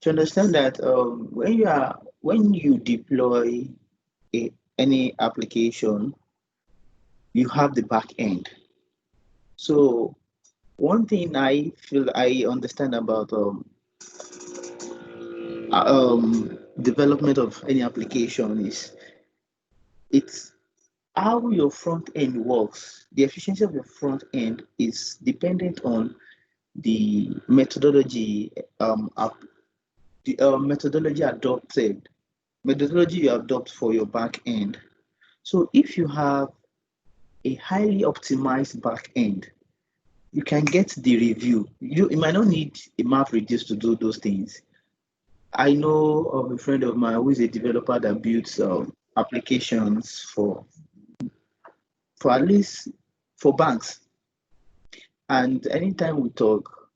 To understand that when you deploy any application, you have the back end. So one thing I feel I understand about development of any application is it's how your front end works. The efficiency of your front end is dependent on the methodology methodology adopted methodology you adopt for your back end. So if you have a highly optimized back end, you can get the review. You might not need a map reduce to do those things. I know of a friend of mine who is a developer that builds applications for at least for banks. And anytime we talk,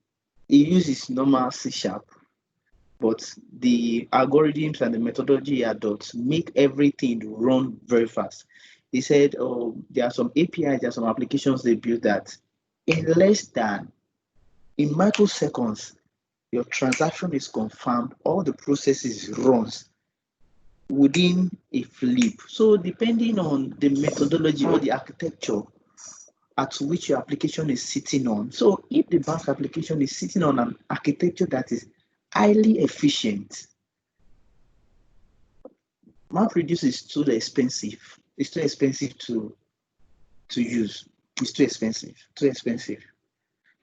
he uses normal C sharp, but the algorithms and the methodology he adopts make everything run very fast. He said, oh, there are some APIs, there are some applications they build that in less than in microseconds, your transaction is confirmed, all the processes runs within a flip. So depending on the methodology or the architecture at which your application is sitting on. So if the bank application is sitting on an architecture that is highly efficient, MapReduce is too expensive. It's too expensive to use. It's too expensive. Too expensive.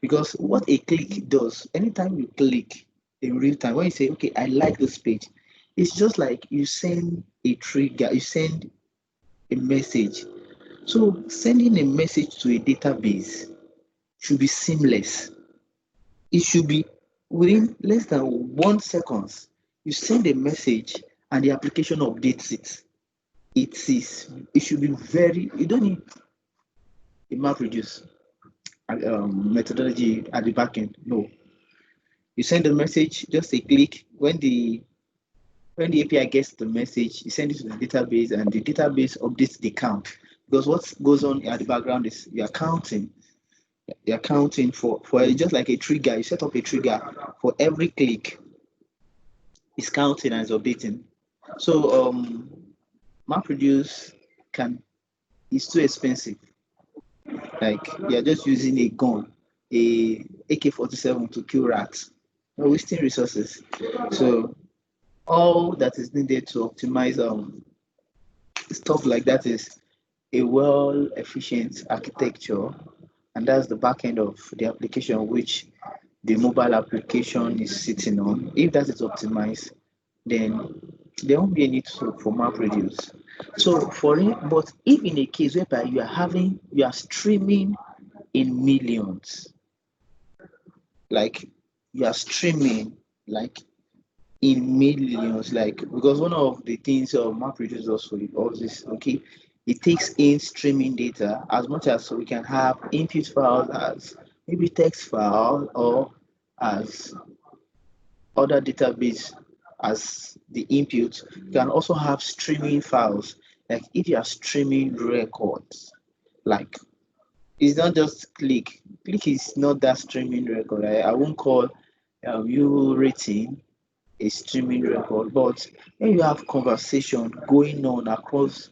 Because what a click does, anytime you click in real time, when you say, okay, I like this page, it's just like you send a trigger, you send a message. So sending a message to a database should be seamless. It should be within less than 1 second. You send a message and the application updates it. It should be very, you don't need a map reduce methodology at the back end. No. You send a message, just a click. When the API gets the message, you send it to the database and the database updates the count. Because what goes on at the background is you're counting. You're counting for just like a trigger. You set up a trigger for every click. It's counting and it's updating. So MapReduce can is too expensive. Like you're just using a gun, a AK-47 to kill rats. You're wasting resources. So all that is needed to optimize stuff like that is a well efficient architecture, and that's the back end of the application which the mobile application is sitting on. If that is optimized, then there won't be a need for map reduce. So for it, but if in a case whereby you are streaming in millions, like you are streaming like in millions, like because one of the things map reduce also all this, okay, it takes in streaming data as much as we can have input files as maybe text file or as other database as the input. You can also have streaming files. Like if you are streaming records, like it's not just click. Click is not that streaming record. I won't call you rating a streaming record, but when you have conversation going on across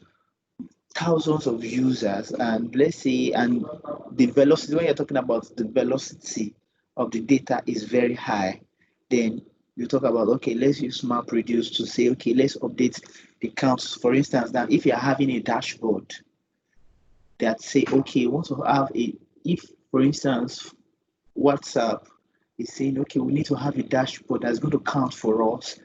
thousands of users, and let's say, and the velocity, when you're talking about the velocity of the data is very high, then you talk about, okay, let's use MapReduce to say, okay, let's update the counts. For instance, that if you're having a dashboard that say, okay, we want to have if for instance, WhatsApp is saying, okay, we need to have a dashboard that's going to count for us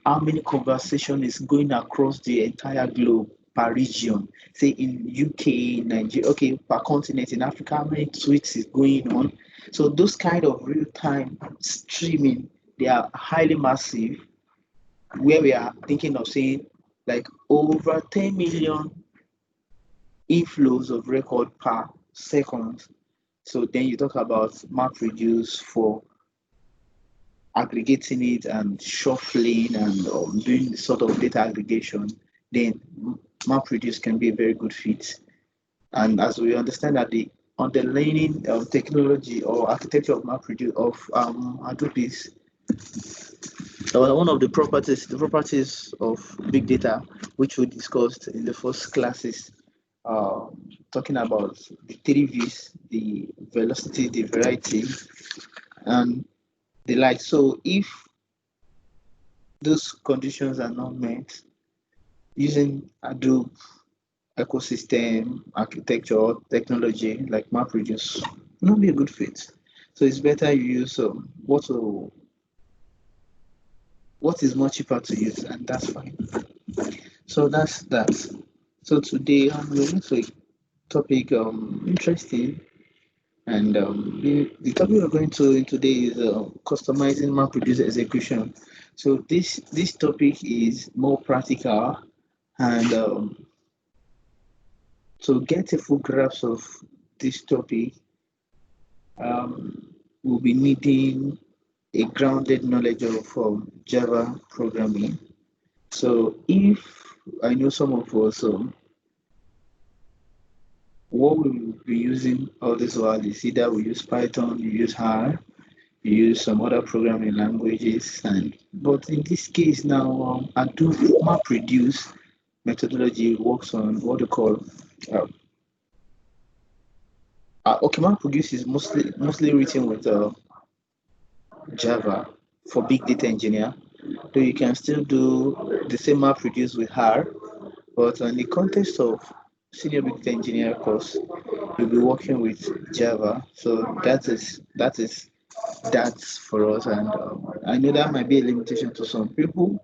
how many conversation is going across the entire globe per region. Say in UK, Nigeria, okay, per continent in Africa, how many tweets is going on. So those kind of real-time streaming, they are highly massive, where we are thinking of saying like over 10 million inflows of record per second. So then you talk about MapReduce for aggregating it and shuffling and doing the sort of data aggregation, then MapReduce can be a very good fit. And as we understand that the underlying technology or architecture of MapReduce of Adobe's one of the properties of big data, which we discussed in the first classes, uh, talking about the three V's: the velocity, the variety, and the like. So if those conditions are not met, using Hadoop ecosystem, architecture, technology like MapReduce will not be a good fit. So it's better you use what is more cheaper to use, and that's fine. So that's that. So today we're going to a topic interesting, and the topic we're going to in today is customizing MapReduce execution. So this topic is more practical, and to get a full grasp of this topic, we'll be needing a grounded knowledge of Java programming. So if I know some of us, what we will be using all this while is either we use Python, you use R, you use some other programming languages, and but in this case now, Hadoop MapReduce methodology works on what they call uh, okay, MapReduce is mostly written with Java for big data engineer. So you can still do the same MapReduce with R, but in the context of senior big data engineer course, you'll be working with Java. So that's for us, and I know that might be a limitation to some people,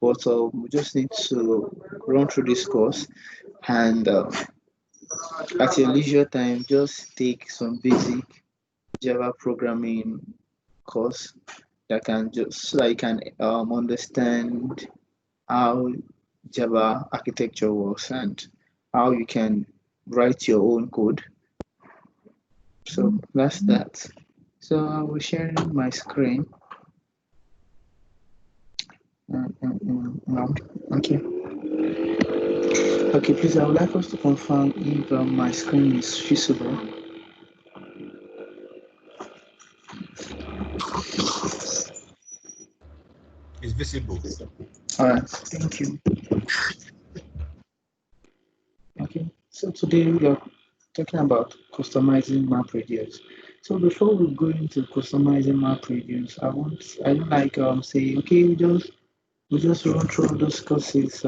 but we just need to run through this course, and at your leisure time, just take some basic Java programming course that can just so that you can understand how Java architecture works and how you can write your own code. So that's that. So I will share my screen. No. Okay. Okay, please, I would like us to confirm if my screen is visible. It's visible. All right, thank you. Okay, so today we are talking about customizing MapReduce. So before we go into customizing MapReduce, I don't like say okay we just run through those courses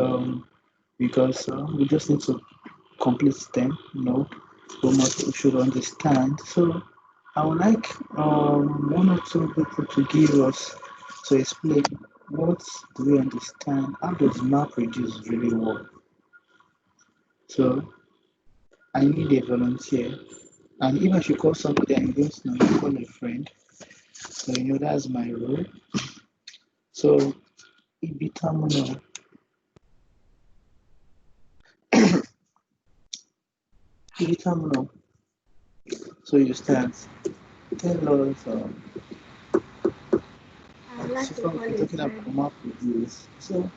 because we just need to complete them. No, we should understand. So I would like one or two people to give us to explain what do we understand, how does MapReduce really work. So I need a volunteer. And if I should call somebody I don't know, you call a friend. So you know that's my role. So Ibitamuno. Ibitamuno. So you start. Tell us I'd like so to far call we're it talking about friend. MapReduce. So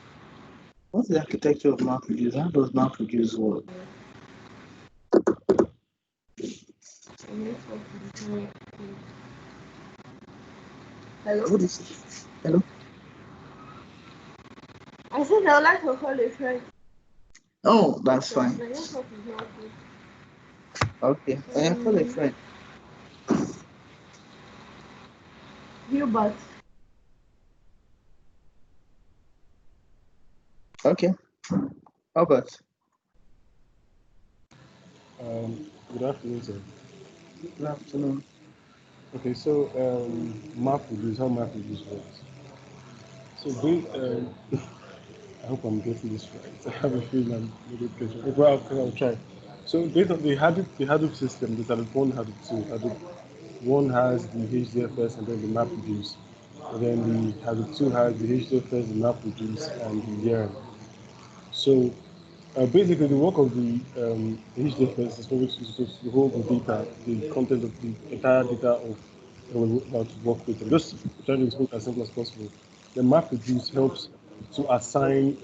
what's the architecture of MapReduce? How does MapReduce work? The network is very good. Hello? What is it? Hello? I said I'd like to call a friend Oh, that's because fine. the network is not good. Okay. I call a friend. Gilbert. Okay. How about? Good afternoon, sir. Good afternoon. Okay, so how MapReduce works. So I hope I'm getting this right. I have a feeling I'm a little bit well, I'll try. So based on the Hadoop system, there's Hadoop 1, Hadoop 2. Hadoop 1 has the HDFS and then the MapReduce. And then the Hadoop 2 has the HDFS, the MapReduce, and the YARN. So basically, the work of the HDFS is probably to hold the data, the content of the entire data of that we're about to work with. I'm just trying to explain as simple as possible. The MapReduce helps to assign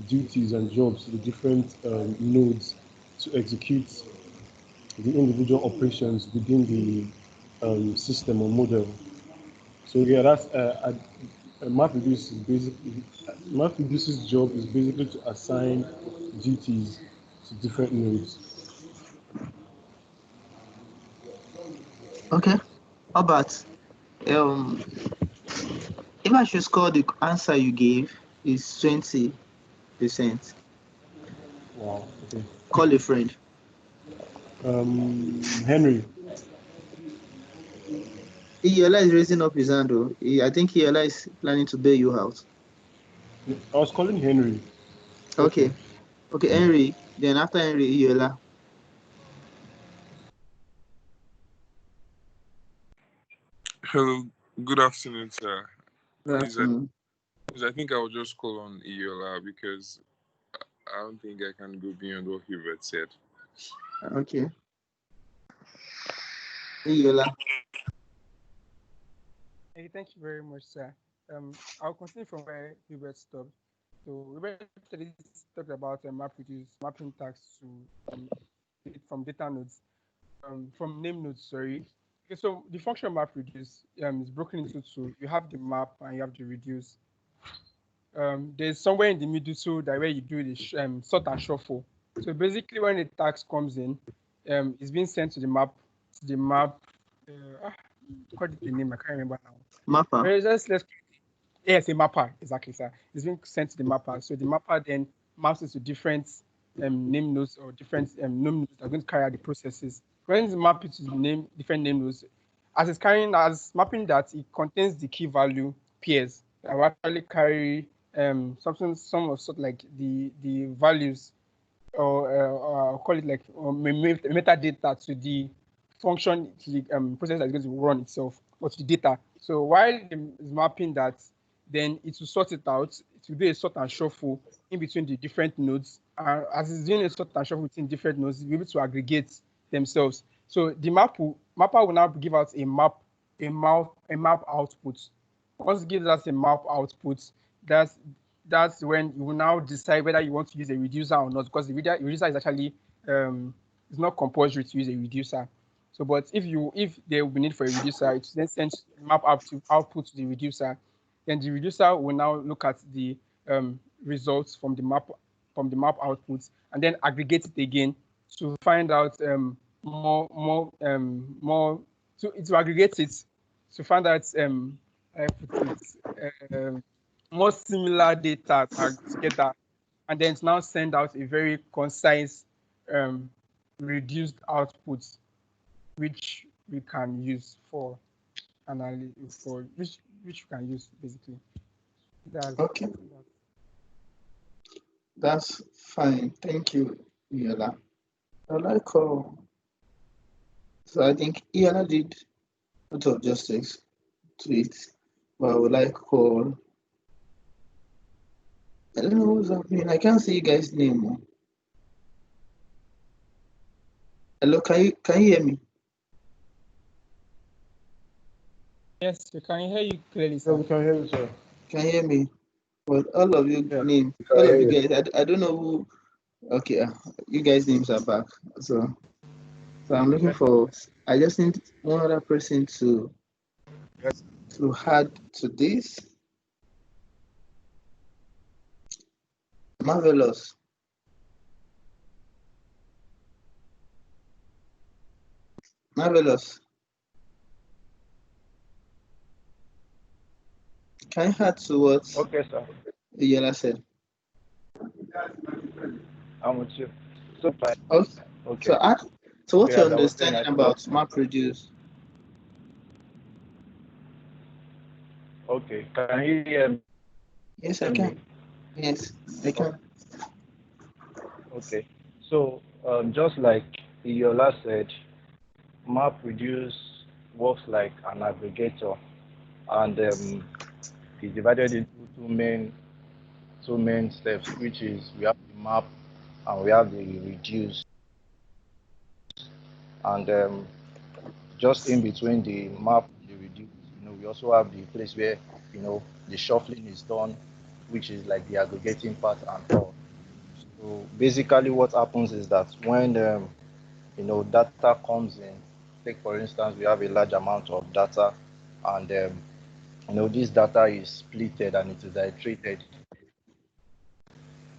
duties and jobs to the different nodes to execute the individual operations within the system or model. So yeah, MapReduce's job is basically to assign duties to different nodes. Okay. How about um if I should score the answer you gave is 20%. Wow. Okay. Call a friend. Henry. Iola is raising up his hand though. I think Iola is planning to bail you out. I was calling Henry. Okay. Okay, Henry. Then after Henry, Iola. Hello, good afternoon, sir. Good Please, I, afternoon. please, I think I will just call on Iola because I don't think I can go beyond what Hubert said. Okay. Iola. Hey, thank you very much, sir. I'll continue from where Hubert stopped. So Hubert talked about mapping tasks to from data nodes, from name nodes. Sorry. Okay, so the function MapReduce is broken into two. You have the map and you have the reduce. There's somewhere in the middle so that where you do the sort and shuffle. So basically, when the task comes in, it's being sent to the map. What is the name? I can't remember now. Mapper. Yes, a mapper, exactly, sir. It's being sent to the mapper. So the mapper then maps it to different name nodes or different name nodes that are going to carry out the processes. When it's mapped to different name nodes, as mapping that, it contains the key value pairs that will actually carry sort like the values or call it like metadata to the function, to the process that's going to run itself, or to the data. So while it's mapping that, then it will sort it out. It will do a sort and shuffle in between the different nodes. As it's doing a sort and shuffle between different nodes, it's able to aggregate themselves. So the mapper will now give out a map output. Once it gives us a map output, that's when you will now decide whether you want to use a reducer or not, because the reducer is actually it's not compulsory to use a reducer. So, but if there will be need for a reducer, it then sends map output to the reducer. Then the reducer will now look at the results from the map outputs and then aggregate it again to find out more. So it will aggregate it to find out I put it more similar data together, and then now send out a very concise reduced output, which we can use for analysis, for which we can use basically. Okay. That's fine. Thank you, Iola. I like how. So I think Iola did a lot of justice to it, but I would like call. I don't know what's happening. I can't see you guys' name. Hello, can you hear me? Yes, we can hear you clearly, Yeah, sir. we can hear you, sir. Can you hear me? Well, all of you Yeah. name, all of you guys. I don't know who. Okay, you guys' names are back. So I'm looking for. I just need one other person to add to this. Marvelous. Marvelous. Can you add to what Okay, sir. Yola said? I'm with you. So fine. Okay. Okay. So add. So what's Okay, your as I was saying, understanding about MapReduce? Okay, can you hear me? Yes, I can. Yes, I can. Okay. So, just like Iola said, MapReduce works like an aggregator, and it's divided into two main steps, which is we have the map and we have the reduce, and just in between the map and the reduce, we also have the place where the shuffling is done, which is like the aggregating part and all. So basically, what happens is that when data comes in, take for instance, we have a large amount of data, and this data is splitted and it is iterated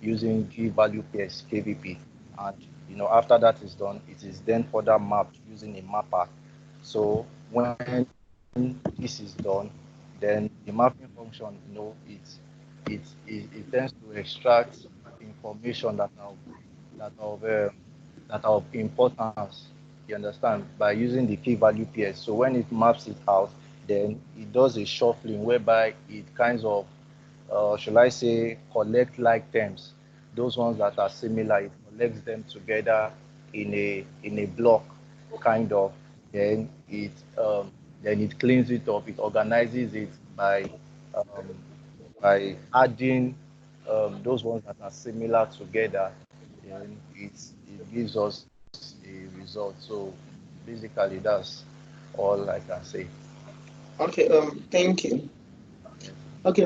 using key value pairs KVP, and after that is done, it is then further mapped using a mapper. So when this is done, then the mapping function, it tends to extract information that are of importance. You understand, by using the key value pairs. So when it maps it out, then it does a shuffling whereby it kinds of should I say, collect like terms, those ones that are similar, it collects them together in a block, kind of. Then it cleans it up. It organizes it um, by adding those ones that are similar together. Then it gives us a result. So basically, that's all I can say. Okay, thank you. Yes. Okay,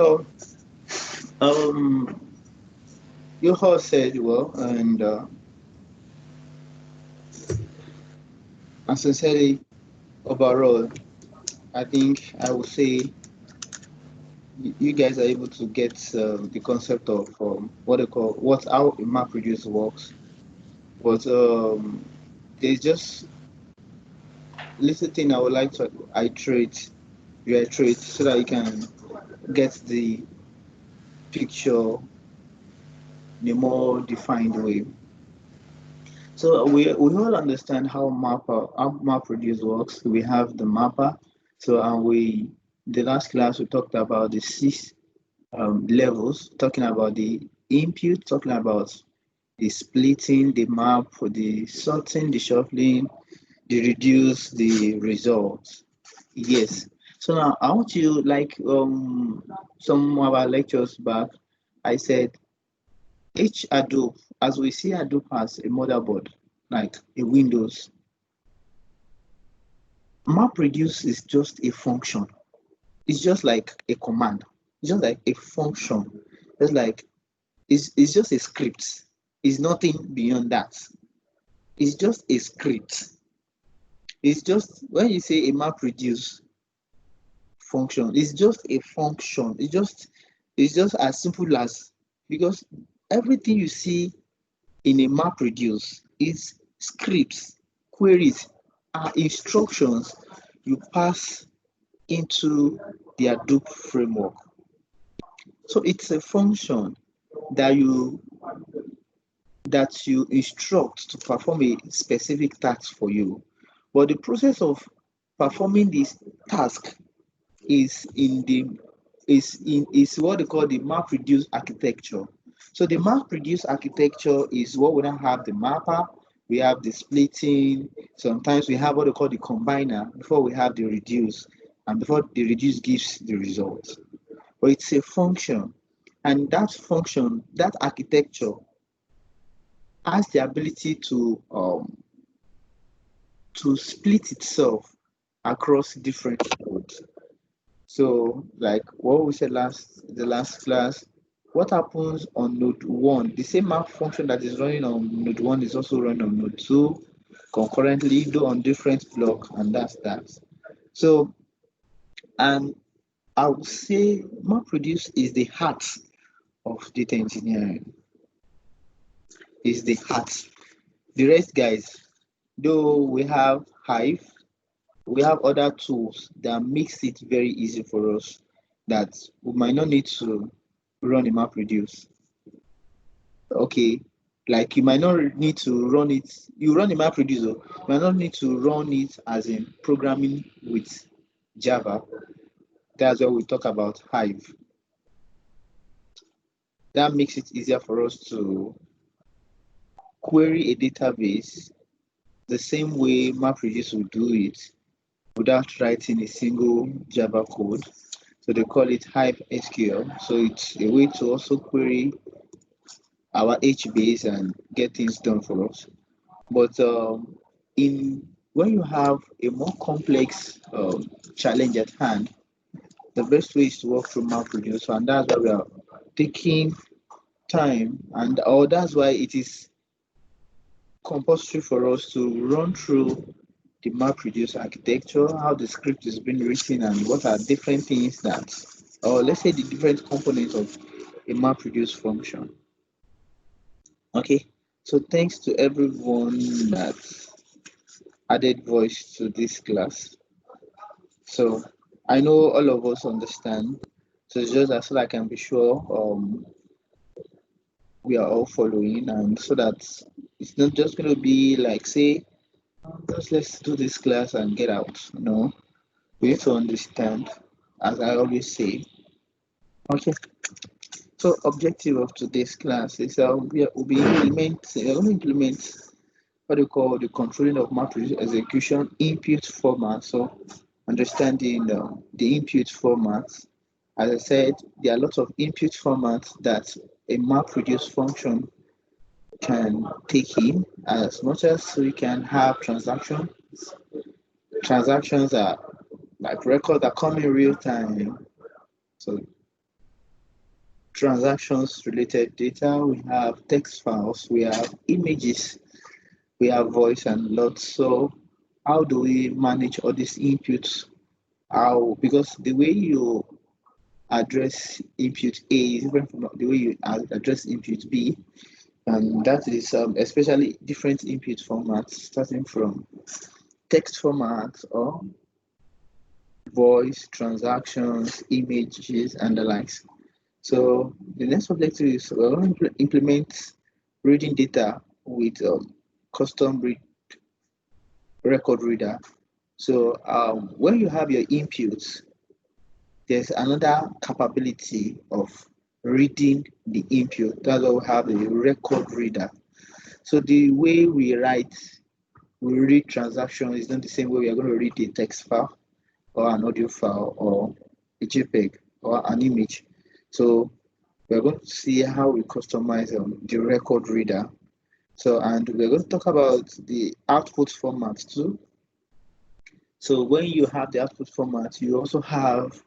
um, you all said well, and sincerely, overall, I think I would say you guys are able to get the concept of what they call what how a map reduce works. But there's just little thing I would like to reiterate, so that you can get the picture in a more defined way. So we all understand how map reduce works. We have the mapper. So and we the last class we talked about the six levels, talking about the input, talking about the splitting, the map, the sorting, the shuffling, the reduce, the results. Yes. So now I want you like some of our lectures back, I said each Adobe, as we see Adobe as a motherboard, like a Windows, MapReduce is just a function. It's just like a command. It's just like a function. It's like it's just a script. It's nothing beyond that. It's just a script. It's just when you say a MapReduce function, it's just a function. It's just as simple as, because everything you see in a MapReduce is scripts, queries, are instructions you pass into the Hadoop framework. So it's a function that you instruct to perform a specific task for you. But the process of performing this task is in the is what they call the map reduce architecture. So the map reduce architecture is what we now have the mapper, we have the splitting, sometimes we have what they call the combiner before we have the reduce, and before the reduce gives the result. But it's a function, and that function, that architecture has the ability to split itself across different codes. So, like what we said the last class, what happens on node one? The same map function that is running on node one is also running on node two concurrently, though on different block, and that's that. So, and I would say MapReduce is the heart of data engineering. Is the heart. The rest, guys, though we have Hive, we have other tools that makes it very easy for us, that we might not need to run a MapReduce. Okay, like you might not need to run it. You run a MapReduce, you might not need to run it as in programming with Java. That's why we talk about Hive. That makes it easier for us to query a database the same way MapReduce will do it without writing a single Java code. So they call it Hive SQL. So it's a way to also query our HBase and get things done for us. But in when you have a more complex challenge at hand, the best way is to work through MapReduce, and that's why we are taking time, and that's why it is compulsory for us to run through the MapReduce architecture, how the script is being written, and what are different things that, or let's say the different components of a MapReduce function. Okay, so thanks to everyone that added voice to this class. So I know all of us understand. So it's just that so that I can be sure we are all following, and so that it's not just going to be like, say, just let's do this class and get out. No, we need to understand, as I always say. Okay, so objective of today's class is we'll be going to implement what we call the controlling of MapReduce execution input format. So understanding the input formats. As I said, there are lots of input formats that a MapReduce function can take in, as much as we can have transactions. Transactions are like records that come in real time. So transactions related data, we have text files, we have images, we have voice and lots. So how do we manage all these inputs? How, because the way you address input A is different from the way you address input B, and that is especially different input formats, starting from text formats or voice, transactions, images, and the likes. So the next objective is we're going to implement reading data with custom record reader. So when you have your inputs, there's another capability of reading the input. That's why we have a record reader. So the way we read transaction is not the same way we are going to read a text file or an audio file or a JPEG or an image. So we're going to see how we customize the record reader. So, and we're going to talk about the output format too. So when you have the output format, you also have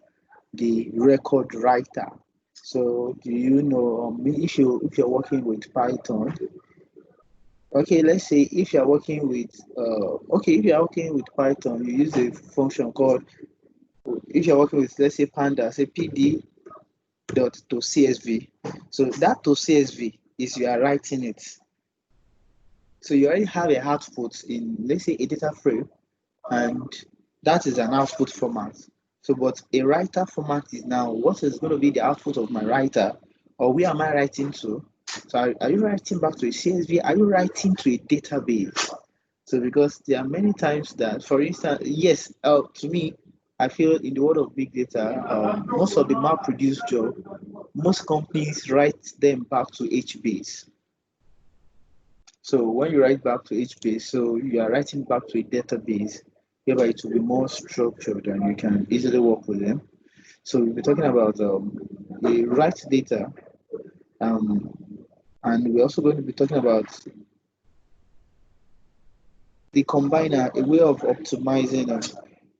the record writer. So do you know if you're working with Python? Okay, let's say if you're working with if you're working with Python, you use a function called, if you're working with, let's say, Panda, say pd dot to CSV. So that to CSV is you are writing it. So you already have a output in, let's say, a data frame, and that is an output format. So, but a writer format is now what is going to be the output of my writer, or where am I writing to? So, are you writing back to a CSV? Are you writing to a database? So, because there are many times that, for instance, yes, to me, I feel in the world of big data, most of the MapReduce job, most companies write them back to HBase. So when you write back to HBase, so you are writing back to a database, whereby it will be more structured and you can easily work with them. So we'll be talking about the write data, and we're also going to be talking about the combiner, a way of optimizing a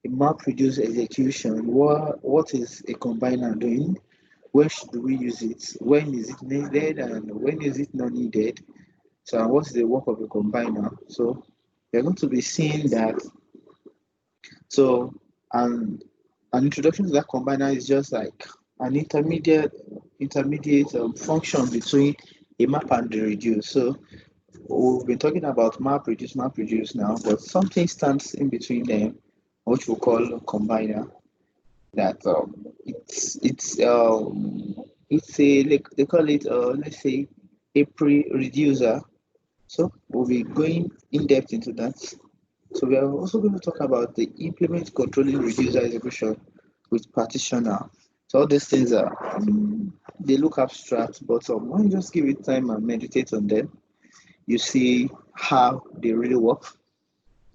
MapReduce execution. What is a combiner doing? Where should we use it? When is it needed and when is it not needed? So what's the work of a combiner? So you're going to be seeing that. So an introduction to that combiner is just like an intermediate function between a map and the reduce. So we've been talking about MapReduce now, but something stands in between them, which we call a combiner. That it's a, like they call it, let's say, a pre-reducer. So we'll be going in depth into that. So we are also going to talk about the implement controlling reducer execution with partitioner. So all these things are they look abstract, but when you just give it time and meditate on them, you see how they really work.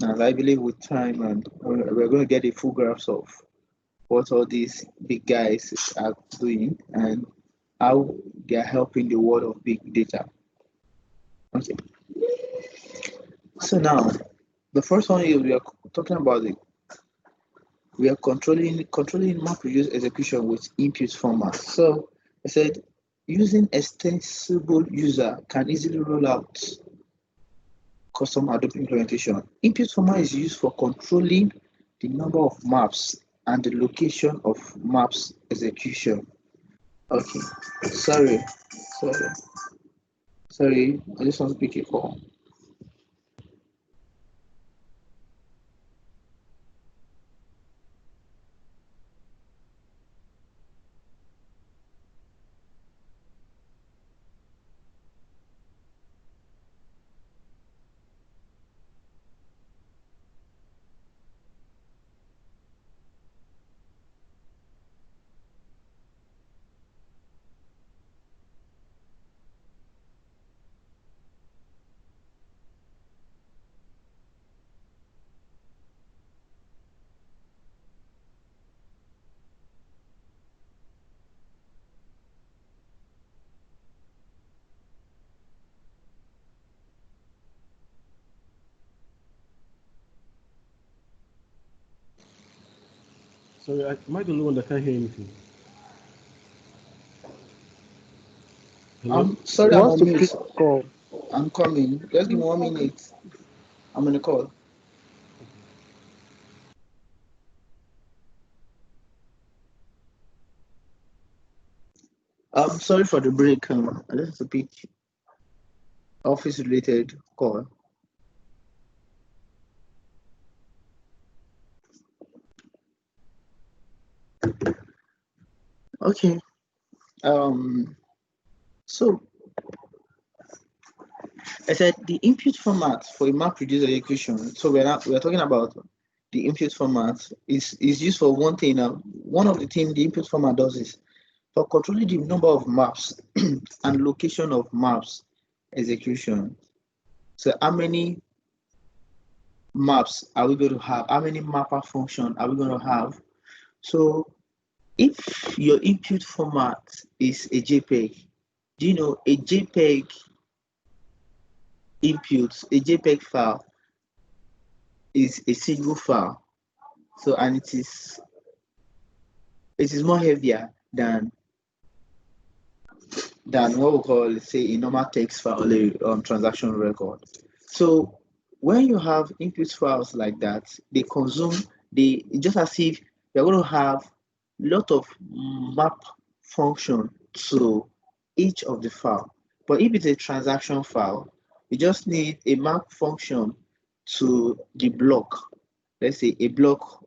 And I believe with time, and we're going to get a full grasp of what all these big guys are doing and how they are helping the world of big data. Okay. So now, the first one is we are talking about we are controlling MapReduce execution with input format. So I said using extensible user can easily roll out custom Hadoop implementation. Input format is used for controlling the number of maps and the location of maps execution. Okay, sorry, sorry, sorry. I just want to pick a call. Sorry, am I the only one that can't hear anything? Hello? I'm He sorry, I'm wants on to mute. pick call. I'm coming. Just give me 1 minute. I'm on the call. I'm sorry for the break. I just have to pick office related call. Okay. So I said the input format for a map reduced execution. So we're talking about the input format is used for one thing. One of the things the input format does is for controlling the number of maps and location of maps execution. So how many maps are we going to have? How many mapper function are we going to have? So if your input format is a JPEG, do you know a JPEG input, a JPEG file is a single file. So and it is more heavier than what we call, say, a normal text file or a transaction record. So when you have input files like that, they consume just as if you're going to have a lot of map function to each of the file. But if it's a transaction file, you just need a map function to the block. Let's say a block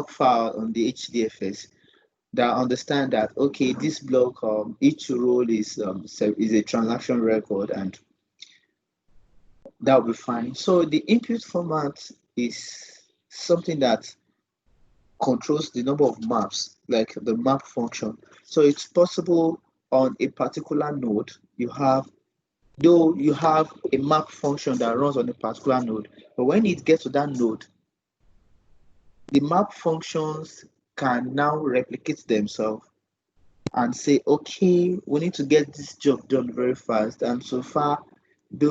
file on the HDFS that understand that, okay, this block, each role is a transaction record, and that will be fine. So the input format is something that controls the number of maps, like the map function. So it's possible on a particular node, you have a map function that runs on a particular node, but when it gets to that node, the map functions can now replicate themselves and say, okay, we need to get this job done very fast. And so far, the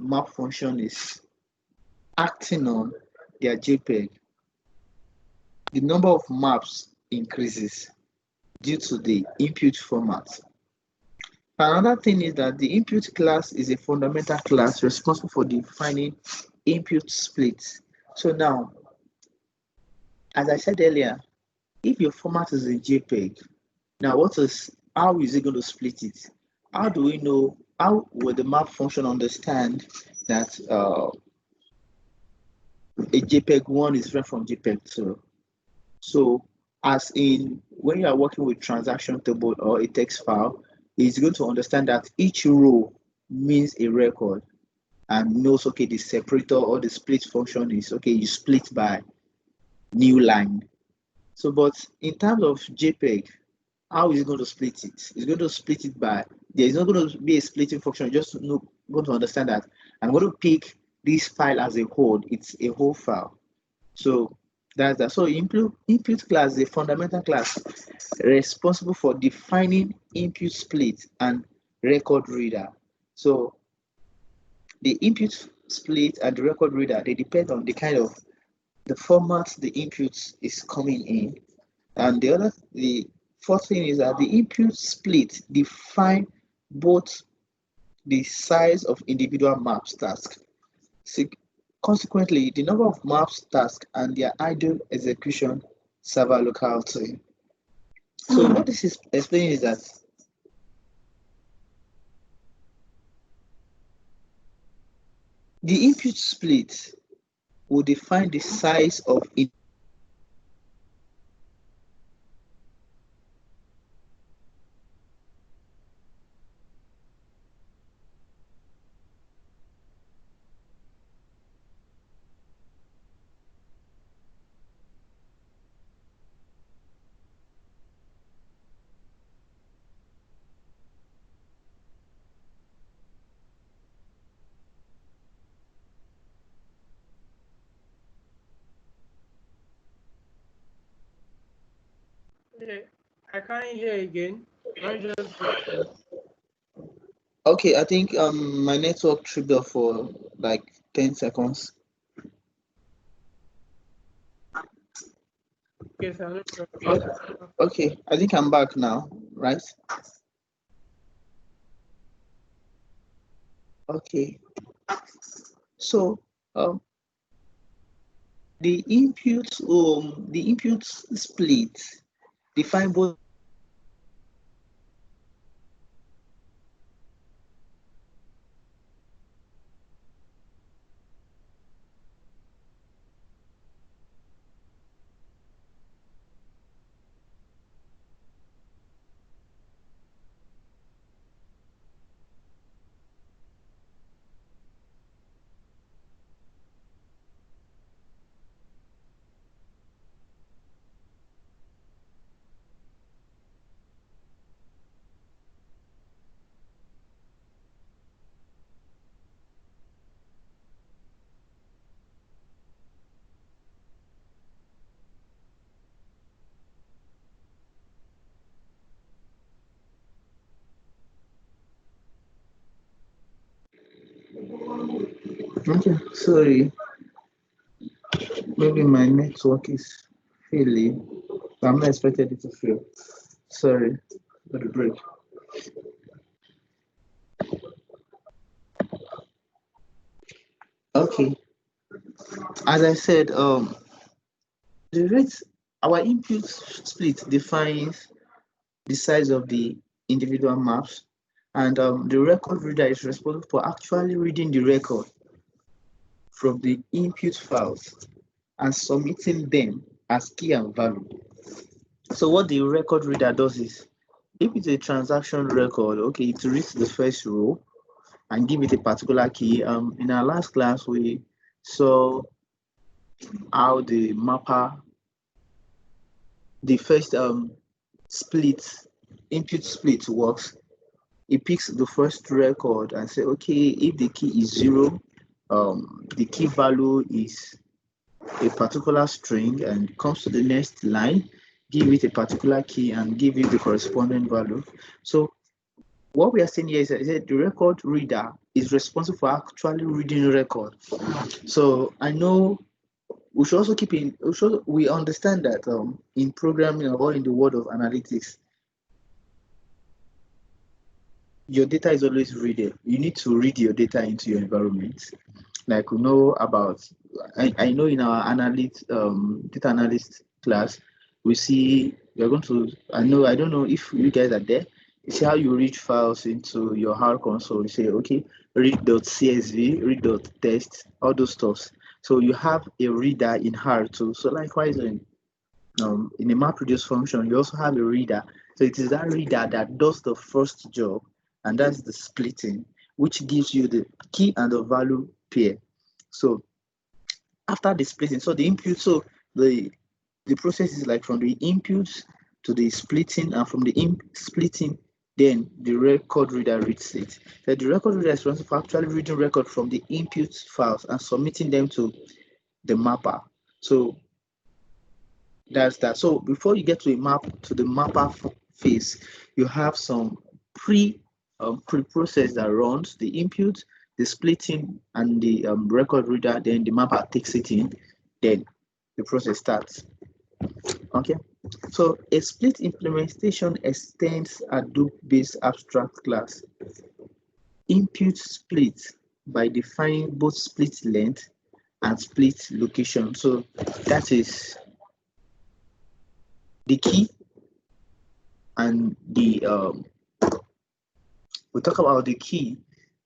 map function is acting on their JPEG. The number of maps increases due to the input format. Another thing is that the input class is a fundamental class responsible for defining input splits. So now, as I said earlier, if your format is in JPEG, now how is it going to split it? How do we know, how will the map function understand that a JPEG 1 is different from JPEG 2? So as in when you are working with transaction table or a text file, it's going to understand that each row means a record and knows, okay, the separator or the split function is, okay, you split by new line. So, but in terms of JPEG, how is it going to split it? It's going to split it by, there's not going to be a splitting function, just going to understand that I'm going to pick this file as a whole, it's a whole file. So that's that. So input class is a fundamental class responsible for defining input split and record reader. So the input split and the record reader, they depend on the kind of the format the input is coming in. And the fourth thing is that the input split define both the size of individual maps tasks. Consequently, the number of maps tasks and their idle execution server locality. So what this is explaining is that the input split will define the size of it. Yeah, I can't hear again. Can you just go again? Okay, I think my network tripped off for like 10 seconds. Okay, so no problem. Okay, I think I'm back now, right? Okay, so the input split define both. Okay, sorry, maybe my network is failing. I'm not expected it to fail. Sorry for the break. Okay, as I said, the rate our input split defines the size of the individual maps, and the record reader is responsible for actually reading the record from the input files and submitting them as key and value. So what the record reader does is, if it's a transaction record, okay, it reads the first row and give it a particular key. In our last class, we saw how the mapper, the first split, input split works. It picks the first record and say, okay, if the key is 0, the key value is a particular string, and comes to the next line, give it a particular key and give it the corresponding value. So what we are saying here is that the record reader is responsible for actually reading the record. So I know we should also keep in, we understand that in programming or in the world of analytics, your data is always readable. You need to read your data into your environment. Like we know about, I know in our data analyst class, we see you're going to, I don't know if you guys are there. You see how you read files into your R console. You say, okay, read.csv, read.test, all those stuffs. So you have a reader in R too. So likewise in a MapReduce function, you also have a reader. So it is that reader that does the first job, and that's the splitting, which gives you the key and the value pair. So after the splitting, so the input, so the process is like from the inputs to the splitting, and from the splitting, then the record reader reads it. So the record reader is responsible for actually reading record from the input files and submitting them to the mapper. So that's that. So before you get to the mapper phase, you have some pre-process that runs the input, the splitting, and the record reader. Then the mapper takes it in. Then the process starts. Okay. So a split implementation extends Hadoop-based abstract class impute split by defining both split length and split location. So that is the key and the we talk about the key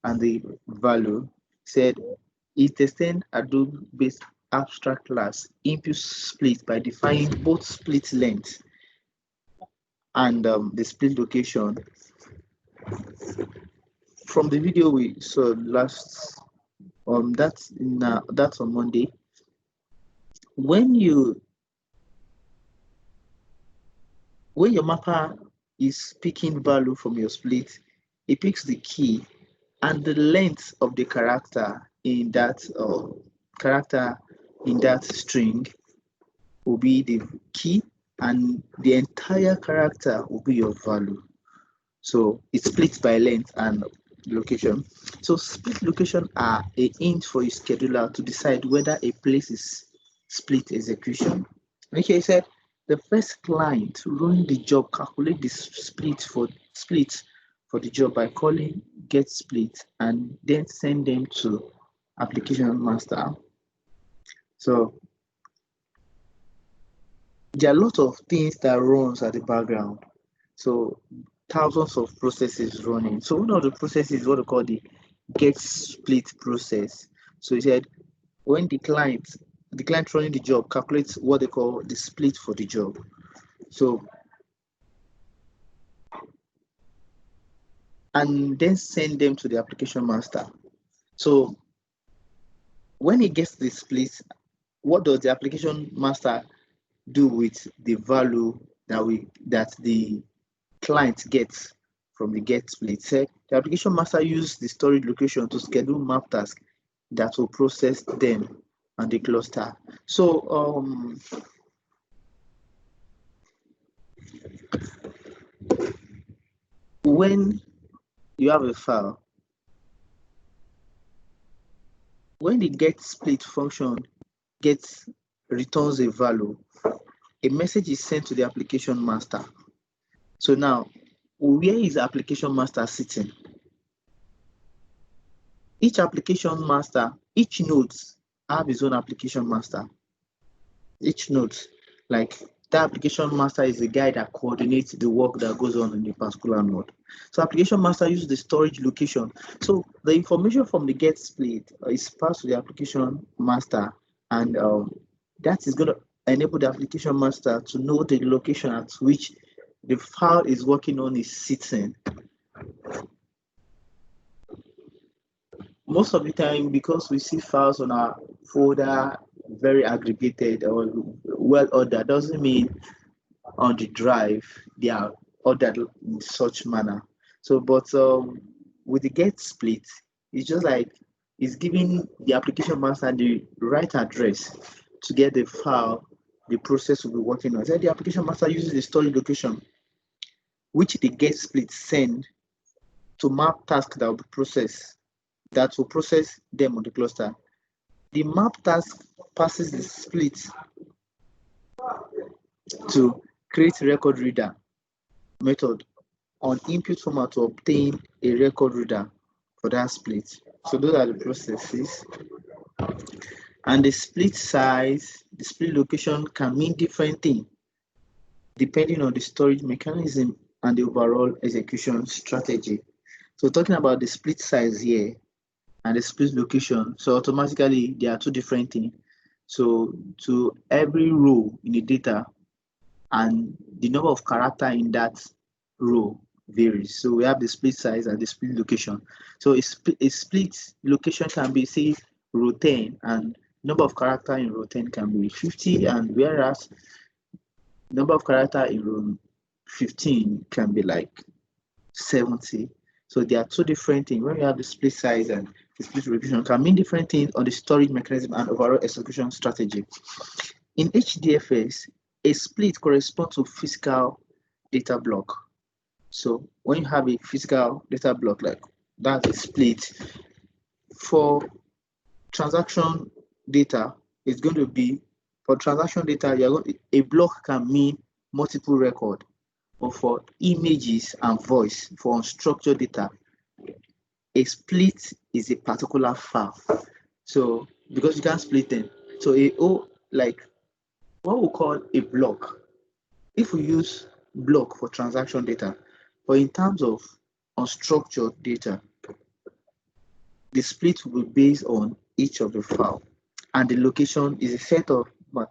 and the value. Said it extends Hadoop-based abstract class impute split by defining both split length and the split location. From the video we saw last that's on Monday. When your mapper is picking value from your split, it picks the key and the length of the character in that string will be the key, and the entire character will be your value. So it splits by length and location. So split location are a hint for a scheduler to decide whether a place is split execution. Okay, I said the first client running the job calculate the split for the job by calling get split and then send them to application master. So there are a lot of things that runs at the background. So thousands of processes running. So one of the processes is what we call the get split process. So he said when the client running the job calculates what they call the split for the job. So and then send them to the application master. So when he gets the split, what does the application master do with the value that the client gets from the get split? So the application master uses the storage location to schedule map tasks that will process them on the cluster. So when you have a file, when the get split function returns a value, a message is sent to the application master. So now, where is the application master sitting? Each application master, each node have his own application master. Each node, like that application master is the guy that coordinates the work that goes on in a particular node. So application master uses the storage location. So the information from the get split is passed to the application master, and that is going to enable the application master to know the location at which the file is working on is sitting. Most of the time, because we see files on our folder very aggregated or well ordered, doesn't mean on the drive they are ordered in such manner. So, but with the get split, it's just like it's giving the application master the right address to get the file the process will be working on. So the application master uses the storage location, which the get split send to map task that will be processed, that will process them on the cluster. The map task passes the split to create record reader method on input format to obtain a record reader for that split. So those are the processes. And the split size, the split location can mean different things depending on the storage mechanism and the overall execution strategy. So talking about the split size here and the split location, so automatically there are two different things. So to every row in the data and the number of character in that row varies. So we have the split size and the split location. So a split location can be, say, row 10, and number of character in row 10 can be 50, and whereas number of character in row 15 can be like 70. So there are two different things. When you have the split size and the split location, can mean different things on the storage mechanism and overall execution strategy. In HDFS, a split corresponds to physical data block. So when you have a physical data block like that's a split, for transaction data, it's going to be, for transaction data, a block can mean multiple record, but for images and voice for unstructured data, a split is a particular file. So because you can't split them, so like what we call a block. If we use block for transaction data, but in terms of unstructured data, the split will be based on each of the file, and the location is a set of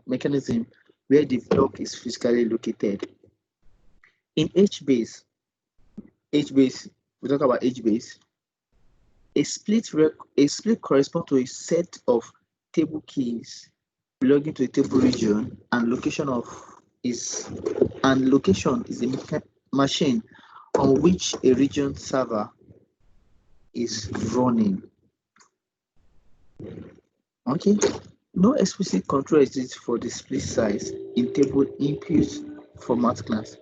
mechanism where the block is physically located. In HBase, we talk about HBase. A split corresponds to a set of table keys belonging to a table region, and location is a machine on which a region server is running. Okay, no explicit control exists for the split size in table input format class.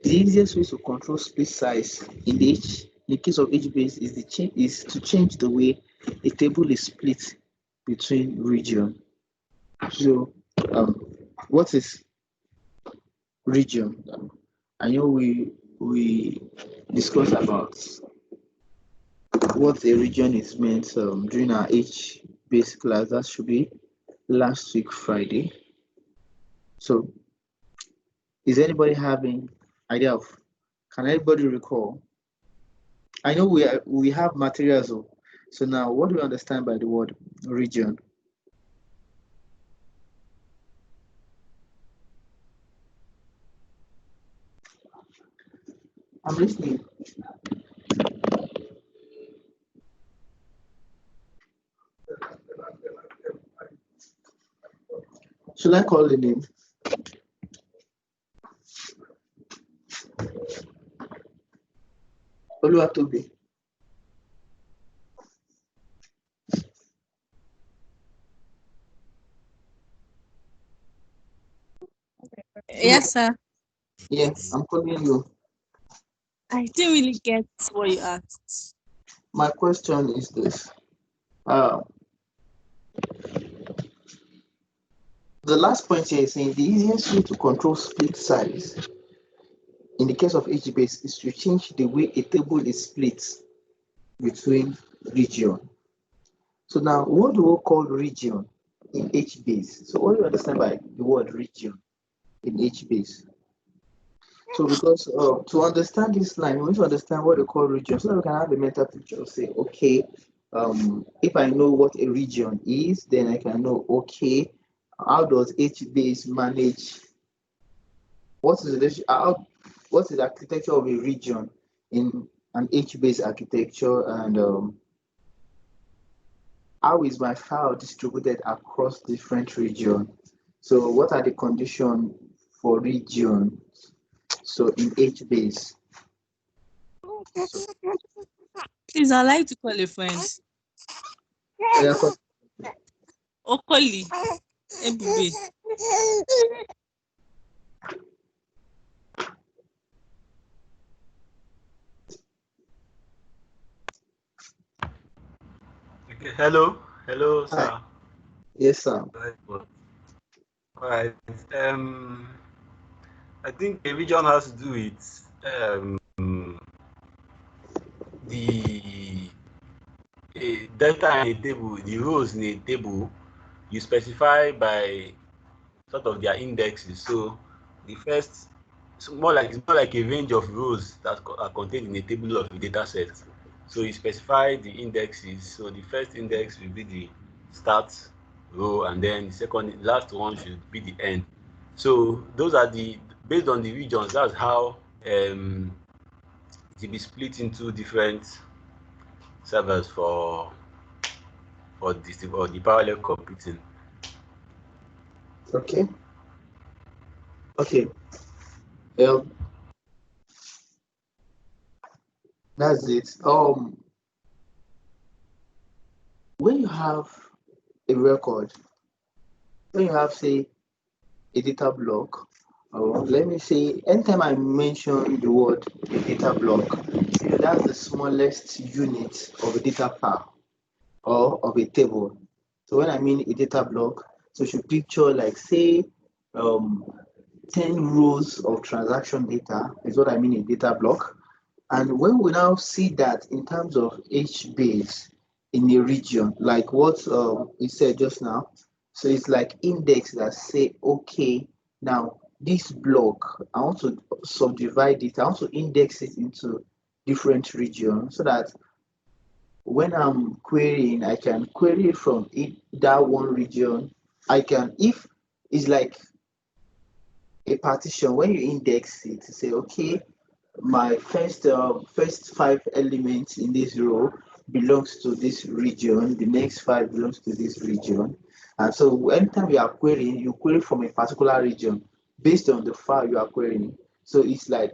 The easiest way to control split size in the case of HBase is to change the way a table is split between region. So, what is region? I know we discussed about what a region is meant during our HBase class. That should be last week Friday. So, is anybody having idea of? Can anybody recall? I know we have materials. So now, what do you understand by the word region? I'm listening. Should I call the name? Oluwatobi. Yes, sir. Yeah, I'm calling you. I didn't really get what you asked. My question is this. The last point here is saying the easiest way to control split size in the case of HBase is to change the way a table is split between region. So now, what do we call region in HBase? So what do you understand by the word region in HBase? So because to understand this line, we need to understand what they call region, so that we can have a mental picture. Say, okay, if I know what a region is, then I can know, okay, how does HBase manage? What is the architecture of a region in an HBase architecture, and how is my file distributed across different regions? So what are the conditions for region? So in HBase. Please, I'd like to call a friend. Okoli. Ebube. Okay. Hello, Hi. sir. Yes, sir. All right. I think a region has to do with the data in a table, the rows in a table. You specify by sort of their indexes. So the first, it's more like a range of rows that are contained in a table of a data set. So you specify the indexes. So the first index will be the start row, and then the last one should be the end. So those are based on the regions. That's how it will be split into different servers for the parallel computing. Okay. That's it. When you have a record, when you have, say, a data block, or let me say, anytime I mention the word a data block, that's the smallest unit of a data file or of a table. So when I mean a data block, so you should picture, like, say, 10 rows of transaction data is what I mean in data block. And when we now see that in terms of H base in a region, like what we said just now, so it's like index that say, okay, now this block, I want to subdivide it, I want to index it into different regions so that when I'm querying, I can query from that one region. I can, if it's like a partition, when you index it, say, okay, my first 5 elements in this row belongs to this region, the next 5 belongs to this region. And so anytime you are querying, you query from a particular region based on the file you are querying. So it's like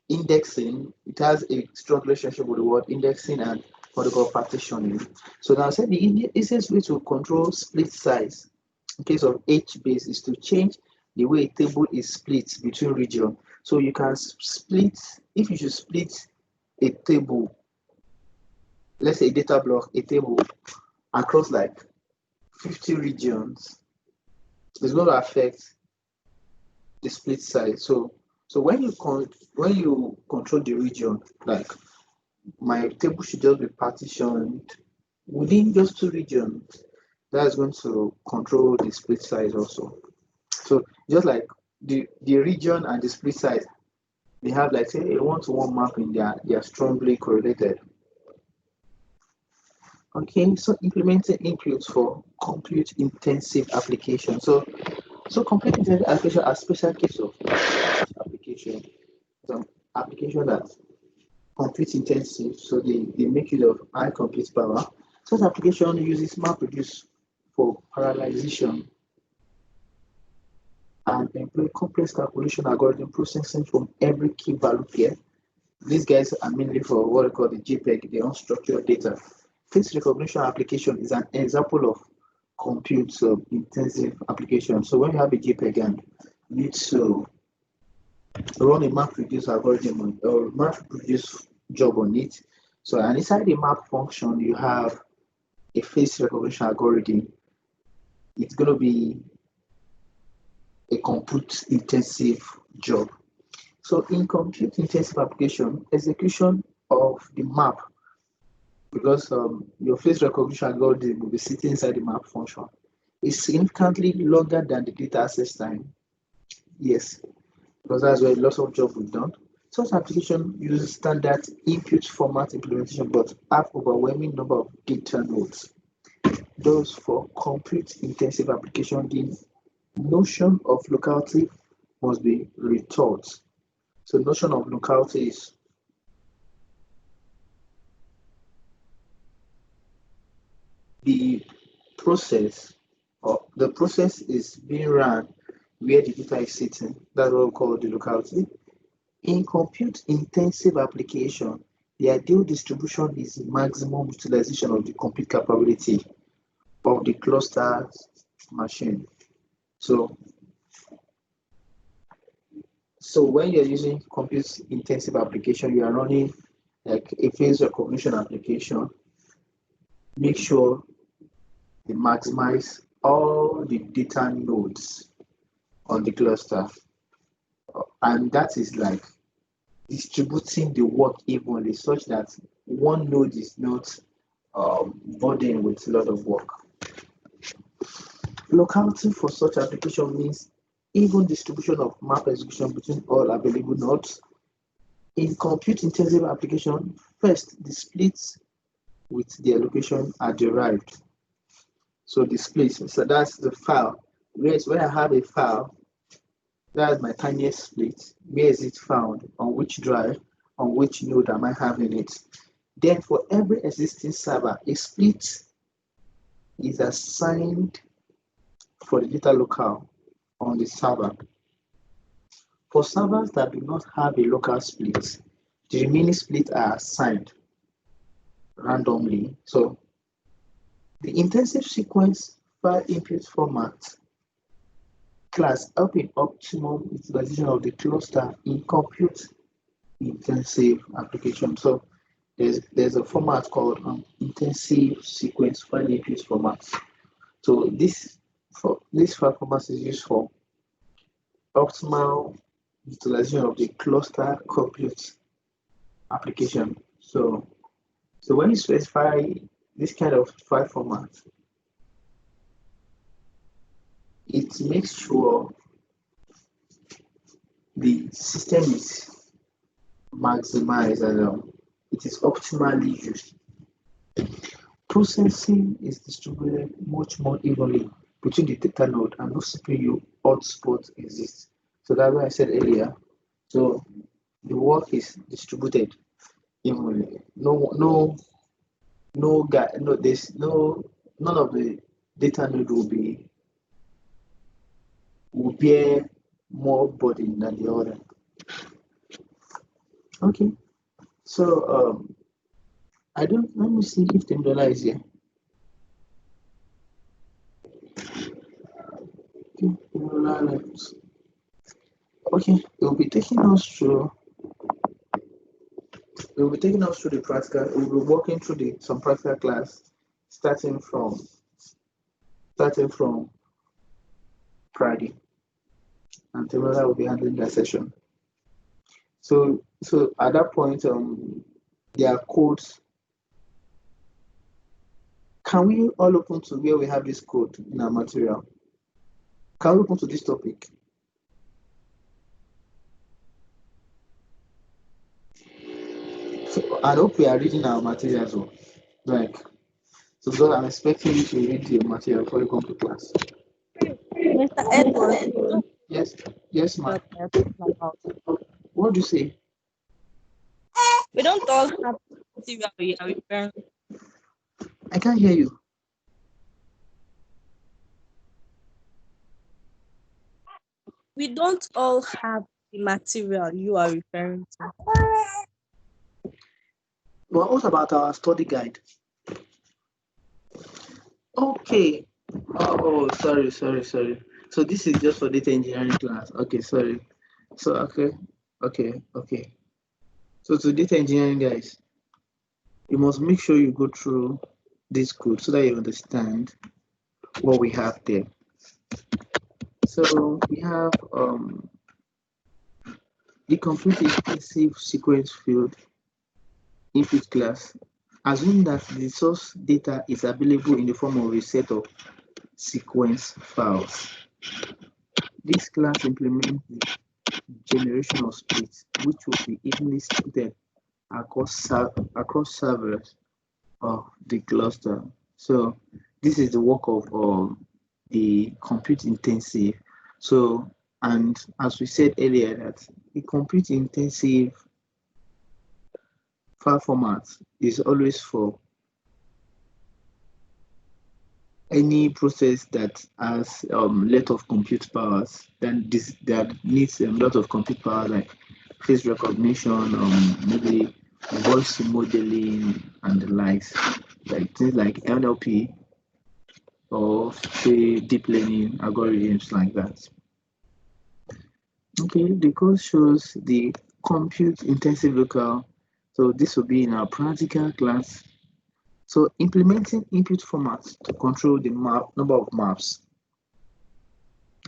indexing. It has a strong relationship with the word indexing and what they call partitioning. So now I said the easiest way to control split size in case of H base is to change the way a table is split between region. So you can split, if you should split a table, let's say a data block, a table across like 50 regions, it's going to affect the split size. So when you control the region, like my table should just be partitioned within just 2 regions, that's going to control the split size also. So just like the region and the split size, they have like say a one-to-one mapping, they are strongly correlated. Okay, so implementing inputs for compute intensive application. So compute intensive application are special case of application. Some application that compute intensive, so they make use of high compute power. Such application uses MapReduce for parallelization and employ complex calculation algorithm processing from every key value pair. These guys are mainly for what we call the JPEG, the unstructured data. Face recognition application is an example of compute intensive application. So when you have a JPEG and you need to run a MapReduce algorithm or MapReduce job on it. So and inside the map function, you have a face recognition algorithm. It's going to be a compute intensive job. So in compute intensive application, execution of the map, because your face recognition algorithm will be sitting inside the map function, is significantly longer than the data access time. Yes, because that's where lots of jobs we've done. Such application uses standard input format implementation but have overwhelming number of data nodes. Thus, for compute intensive application, the notion of locality must be rethought. So notion of locality is the process, or the process is being run where the data is sitting. That's what we call the locality. In compute intensive application, the ideal distribution is maximum utilization of the compute capability of the cluster machine. So when you're using compute intensive application, you are running like a face recognition application, make sure you maximize all the data nodes on the cluster. And that is like distributing the work evenly such that one node is not burdened with a lot of work. Locality for such application means even distribution of map execution between all available nodes. In compute intensive application, first the splits with their location are derived. So the splits, so that's the file. Whereas when I have a file, that's my tiniest split. Where is it found? On which drive? On which node am I having it? Then for every existing server, a split is assigned for the data locale on the server. For servers that do not have a local split, the remaining splits are assigned randomly. So the intensive sequence file input format class help in optimum utilization of the cluster in compute intensive application. So there's a format called intensive sequence file input format. So this file format is used for optimal utilization of the cluster compute application. So when you specify this kind of file format, it makes sure the system is maximized and it is optimally used. Processing is distributed much more evenly between the data node and no CPU hotspot exists. So that's why I said earlier. So the work is distributed evenly. No, there's none of the data node will bear more burden than the other. Okay, so let me see if Temdola is here. Okay, Temdola left. Okay, we'll be taking us through the practical. We'll be walking through some practical class starting from Friday, and Temdola will be handling that session. So at that point, there are codes. Can we all open to where we have this code in our material? Can we open to this topic? So I hope we are reading our material as well. Like, so because I'm expecting you to read your material before you come to class. Mr. Edward, Yes, ma'am. What do you say? we don't all have material we are referring. I can't hear you. We don't all have the material you are referring to. But what about our study guide? Okay. Oh, sorry. So this is just for data engineering class. Okay, sorry. So okay. So to data engineering guys, you must make sure you go through this code so that you understand what we have there. So we have the complete intensive sequence field input class. Assume that the source data is available in the form of a set of sequence files. This class implements the generation of splits, which will be evenly splitted across servers of the cluster. So this is the work of the compute intensive. So, and as we said earlier, that the compute intensive file format is always for any process that has lot of compute powers, then that needs a lot of compute power, like face recognition, maybe voice modeling and the likes, like things like NLP or say deep learning algorithms like that. Okay, the code shows the compute intensive local. So this will be in our practical class. So implementing input formats to control the number of maps.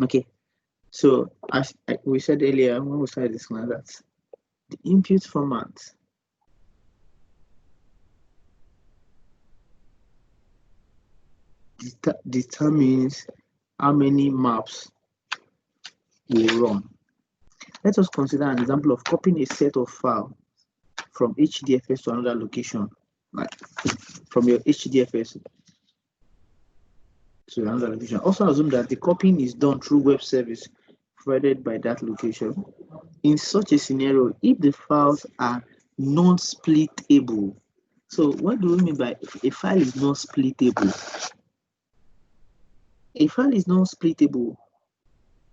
Okay, so as we said earlier when we started this class, that the input format determines how many maps will run. Let us consider an example of copying a set of files from HDFS to another location, like from your HDFS to another location. Also assume that the copying is done through web service provided by that location. In such a scenario, if the files are non-splittable, so what do we mean by a file is not splittable? A file is not splittable.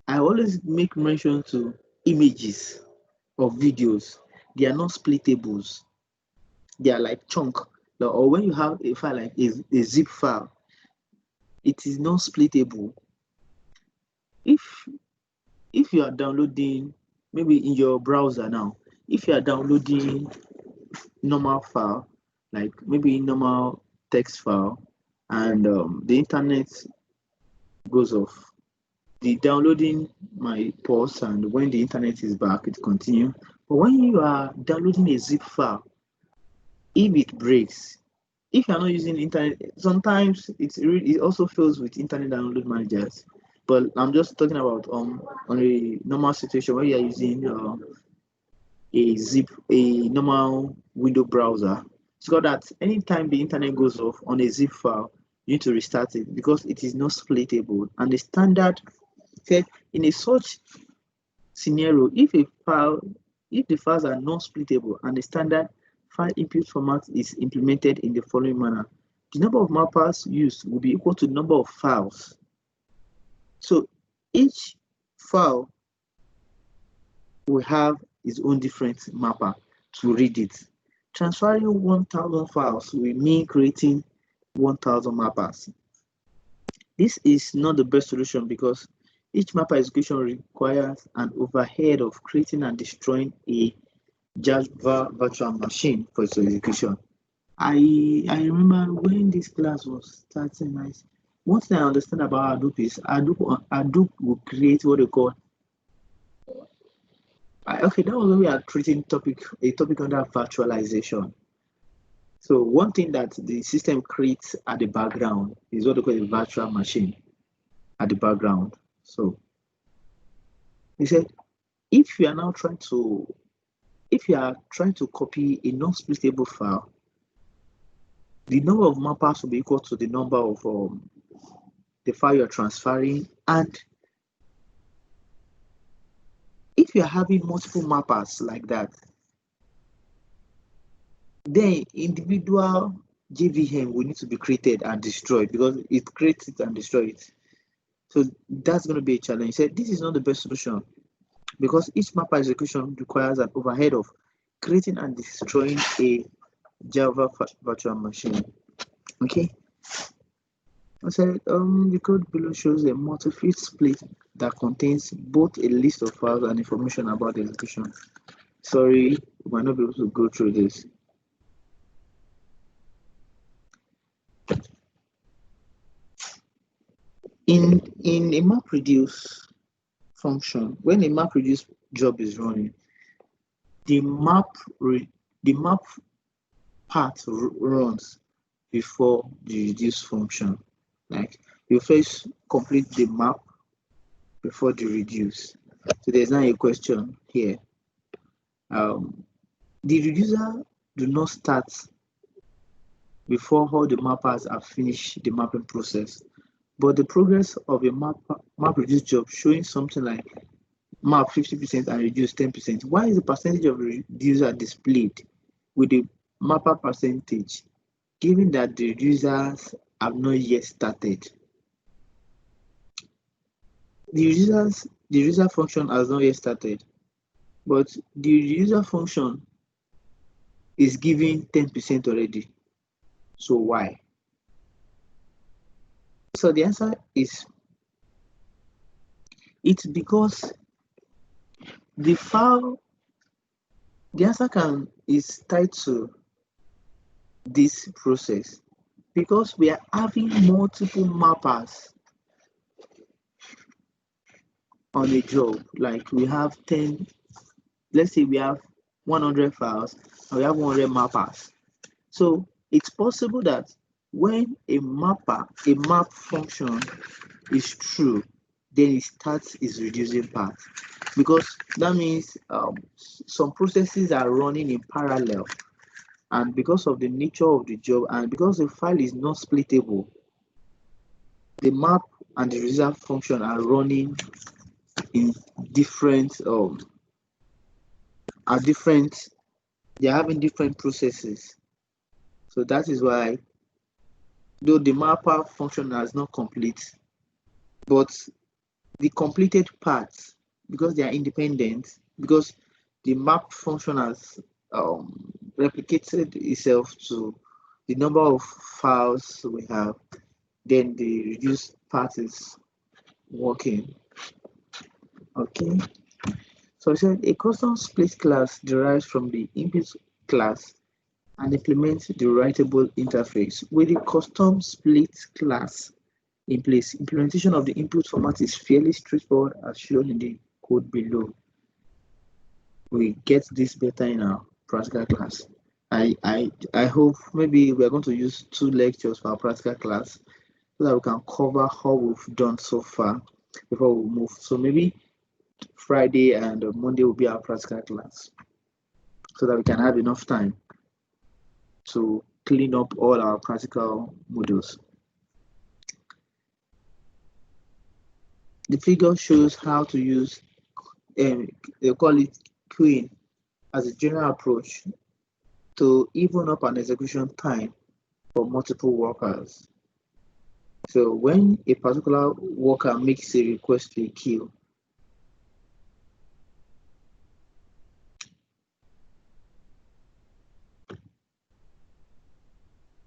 I always make mention to images or videos. They are not splittables. They are like chunk. Or when you have a file like a zip file, it is not splittable. If you are downloading, maybe in your browser now, if you are downloading normal file, like maybe normal text file, and the internet goes off, the downloading my pause, and when the internet is back, it continue. But when you are downloading a zip file, if it breaks, if you're not using internet, sometimes it also fails with internet download managers. But I'm just talking about on a normal situation where you're using a normal window browser. It's got that anytime the internet goes off on a zip file, you need to restart it because it is not splittable. And the standard said in a such scenario, if the files are not splittable and the standard file input format is implemented in the following manner, the number of mappers used will be equal to the number of files. So each file will have its own different mapper to read it. Transferring 1,000 files will mean creating 1,000 mappers. This is not the best solution because each mapper execution requires an overhead of creating and destroying a Java virtual machine for its execution. I remember when this class was starting, one thing I understand about Hadoop is Hadoop will create what they call okay, that was when we are treating a topic under virtualization. So one thing that the system creates at the background is what they call a virtual machine at the background. So he said, if you are trying to copy a non-splittable file, the number of mappers will be equal to the number of the file you're transferring. And if you're having multiple mappers like that, then individual JVM will need to be created and destroyed because it creates it and destroys it. So that's going to be a challenge. He said this is not the best solution because each mapper execution requires an overhead of creating and destroying a Java virtual machine. Okay. I said the code below shows a multi-field split that contains both a list of files and information about the execution. Sorry, we might not be able to go through this. In a MapReduce function, when a MapReduce job is running, the map part runs before the reduce function. Like you first complete the map before the reduce. So there's now a question here. The reducer do not start before all the mappers have finished the mapping process, but the progress of a map reduce job showing something like map 50% and reduce 10%. Why is the percentage of reducer displayed with the mapper percentage, given that the reducers have not yet started? The reducer function has not yet started, but the reducer function is giving 10% already. So why? So the answer is it's because the answer is tied to this process because we are having multiple mappers on a job. Like we have 10, let's say we have 100 files and we have 100 mappers. So it's possible that when a map function is true, then it starts its reducing part, because that means some processes are running in parallel, and because of the nature of the job and because the file is not splittable, the map and the reserve function are running in different they're having different processes. So that is why, though the mapper function has not complete, but the completed parts, because they are independent, because the map function has replicated itself to the number of files we have, then the reduced part is working. Okay. So I said a custom split class derives from the input class and implements the writable interface. With the custom split class, in place. Implementation of the input format is fairly straightforward as shown in the code below. We get this better in our practical class. I hope maybe we're going to use 2 lectures for our practical class so that we can cover how we've done so far before we move. So maybe Friday and Monday will be our practical class so that we can have enough time to clean up all our practical modules. The figure shows how to use, they call it queuing, as a general approach to even up an execution time for multiple workers. So when a particular worker makes a request to a queue,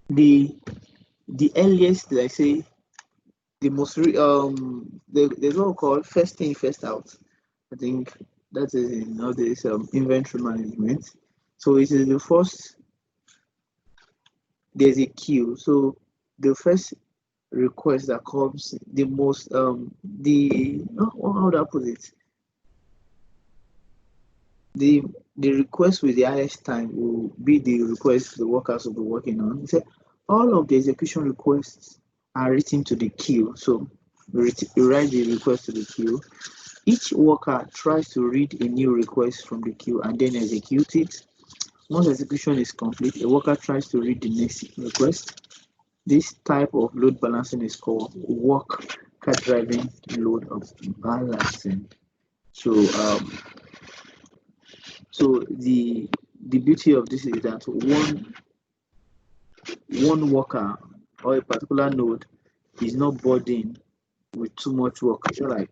the earliest, like say, the most there's what we call first in first out. I think that is in nowadays inventory management. So it is the first, there's a queue. So the first request that comes, the most how would I put it? The request with the highest time will be the request the workers will be working on. He said all of the execution requests are written to the queue. So we write the request to the queue. Each worker tries to read a new request from the queue and then execute it. Once execution is complete, a worker tries to read the next request. This type of load balancing is called worker driving load balancing. So the beauty of this is that one worker or a particular node is not burdened with too much work. So like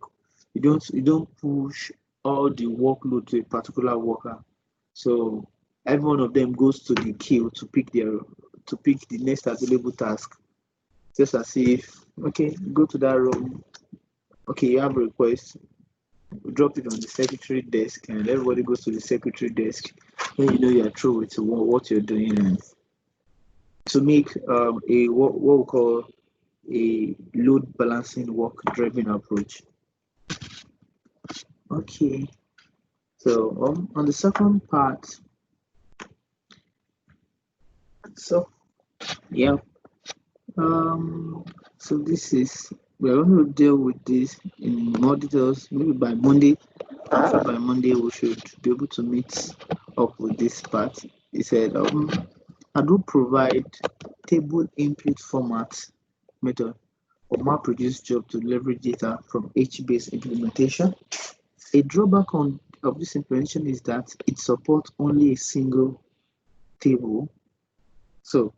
you don't push all the workload to a particular worker. So every one of them goes to the queue to pick the next available task. Just as if, okay, go to that room. Okay, you have a request. Drop it on the secretary desk, and everybody goes to the secretary desk. Then you know you're through with what you're doing, and to make a what we call a load balancing work driven approach. Okay, so on the second part, so yeah, so this is, we're going to deal with this in more details maybe by Monday. After by Monday we should be able to meet up with this part. He said I do provide table input format method for MapReduce job to leverage data from HBase implementation. A drawback of this implementation is that it supports only a single table. So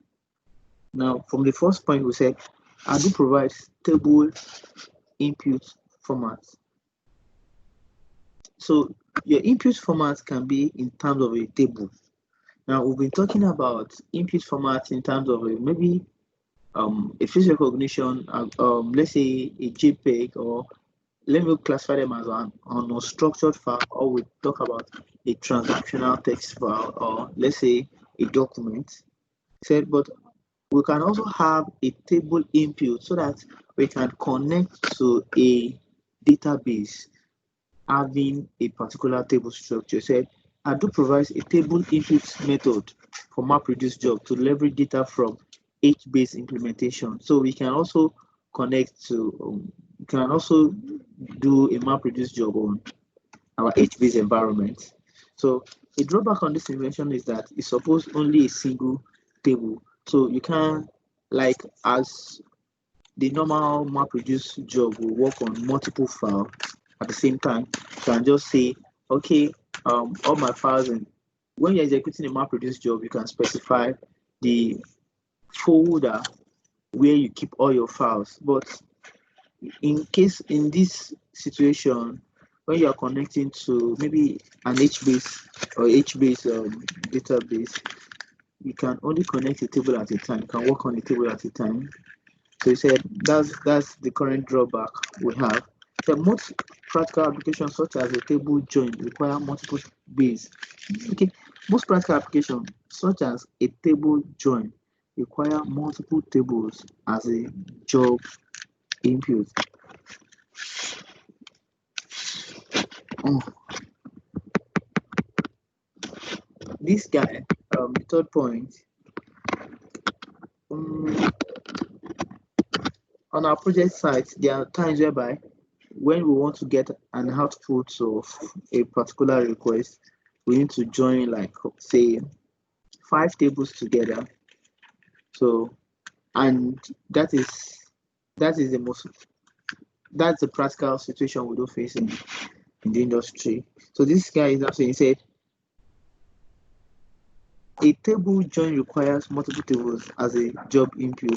now from the first point we said I do provide table input format. So your input format can be in terms of a table. Now we've been talking about input format in terms of maybe a face recognition, let's say a JPEG, or let me classify them as an unstructured file, or we talk about a transactional text file, or let's say a document. Said, but we can also have a table input so that we can connect to a database having a particular table structure. Said, I do provide a table input method for MapReduce job to leverage data from HBase implementation. So we can also connect to, we can also do a MapReduce job on our HBase environment. So a drawback on this invention is that it supports only a single table. So you can, like as the normal MapReduce job will work on multiple files at the same time, you can just say, okay, all my files, and when you're executing a MapReduce job, you can specify the folder where you keep all your files. But in this situation, when you are connecting to maybe an HBase or HBase database, you can only connect a table at a time. You can work on a table at a time. So he said that's the current drawback we have. So most practical applications such as a table join require multiple base. Okay, most practical applications such as a table join require multiple tables as a job input. Oh, this guy, the third point, on our project site, there are times whereby when we want to get an output of a particular request, we need to join, like, say, 5 tables together. So, and that's the practical situation we do face in the industry. So this guy is also, he said, a table join requires multiple tables as a job input.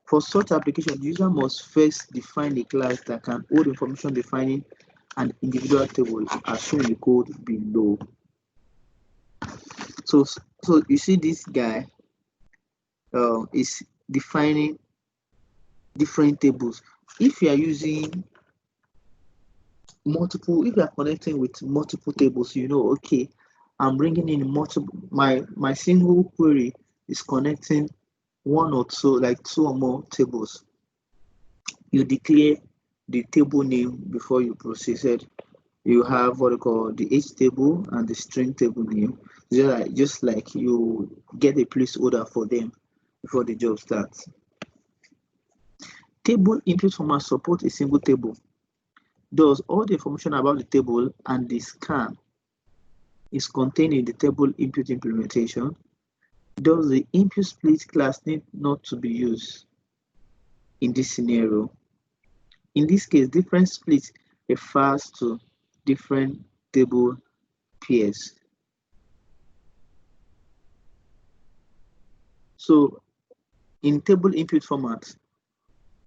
For such application, the user must first define a class that can hold information defining an individual table as shown in the code below. So you see this guy is defining different tables. If you are using multiple, if you are connecting with multiple tables, you know, okay, I'm bringing in multiple, my single query is connecting one or two, like 2 or more tables. You declare the table name before you proceed. You have what you call the H table and the string table name. Just like you get a placeholder for them before the job starts. Table input format support a single table. Thus, all the information about the table and the scan is contained in the table input implementation. Thus, the input split class need not to be used in this scenario. In this case, different split refers to different table pairs. So, in table input format,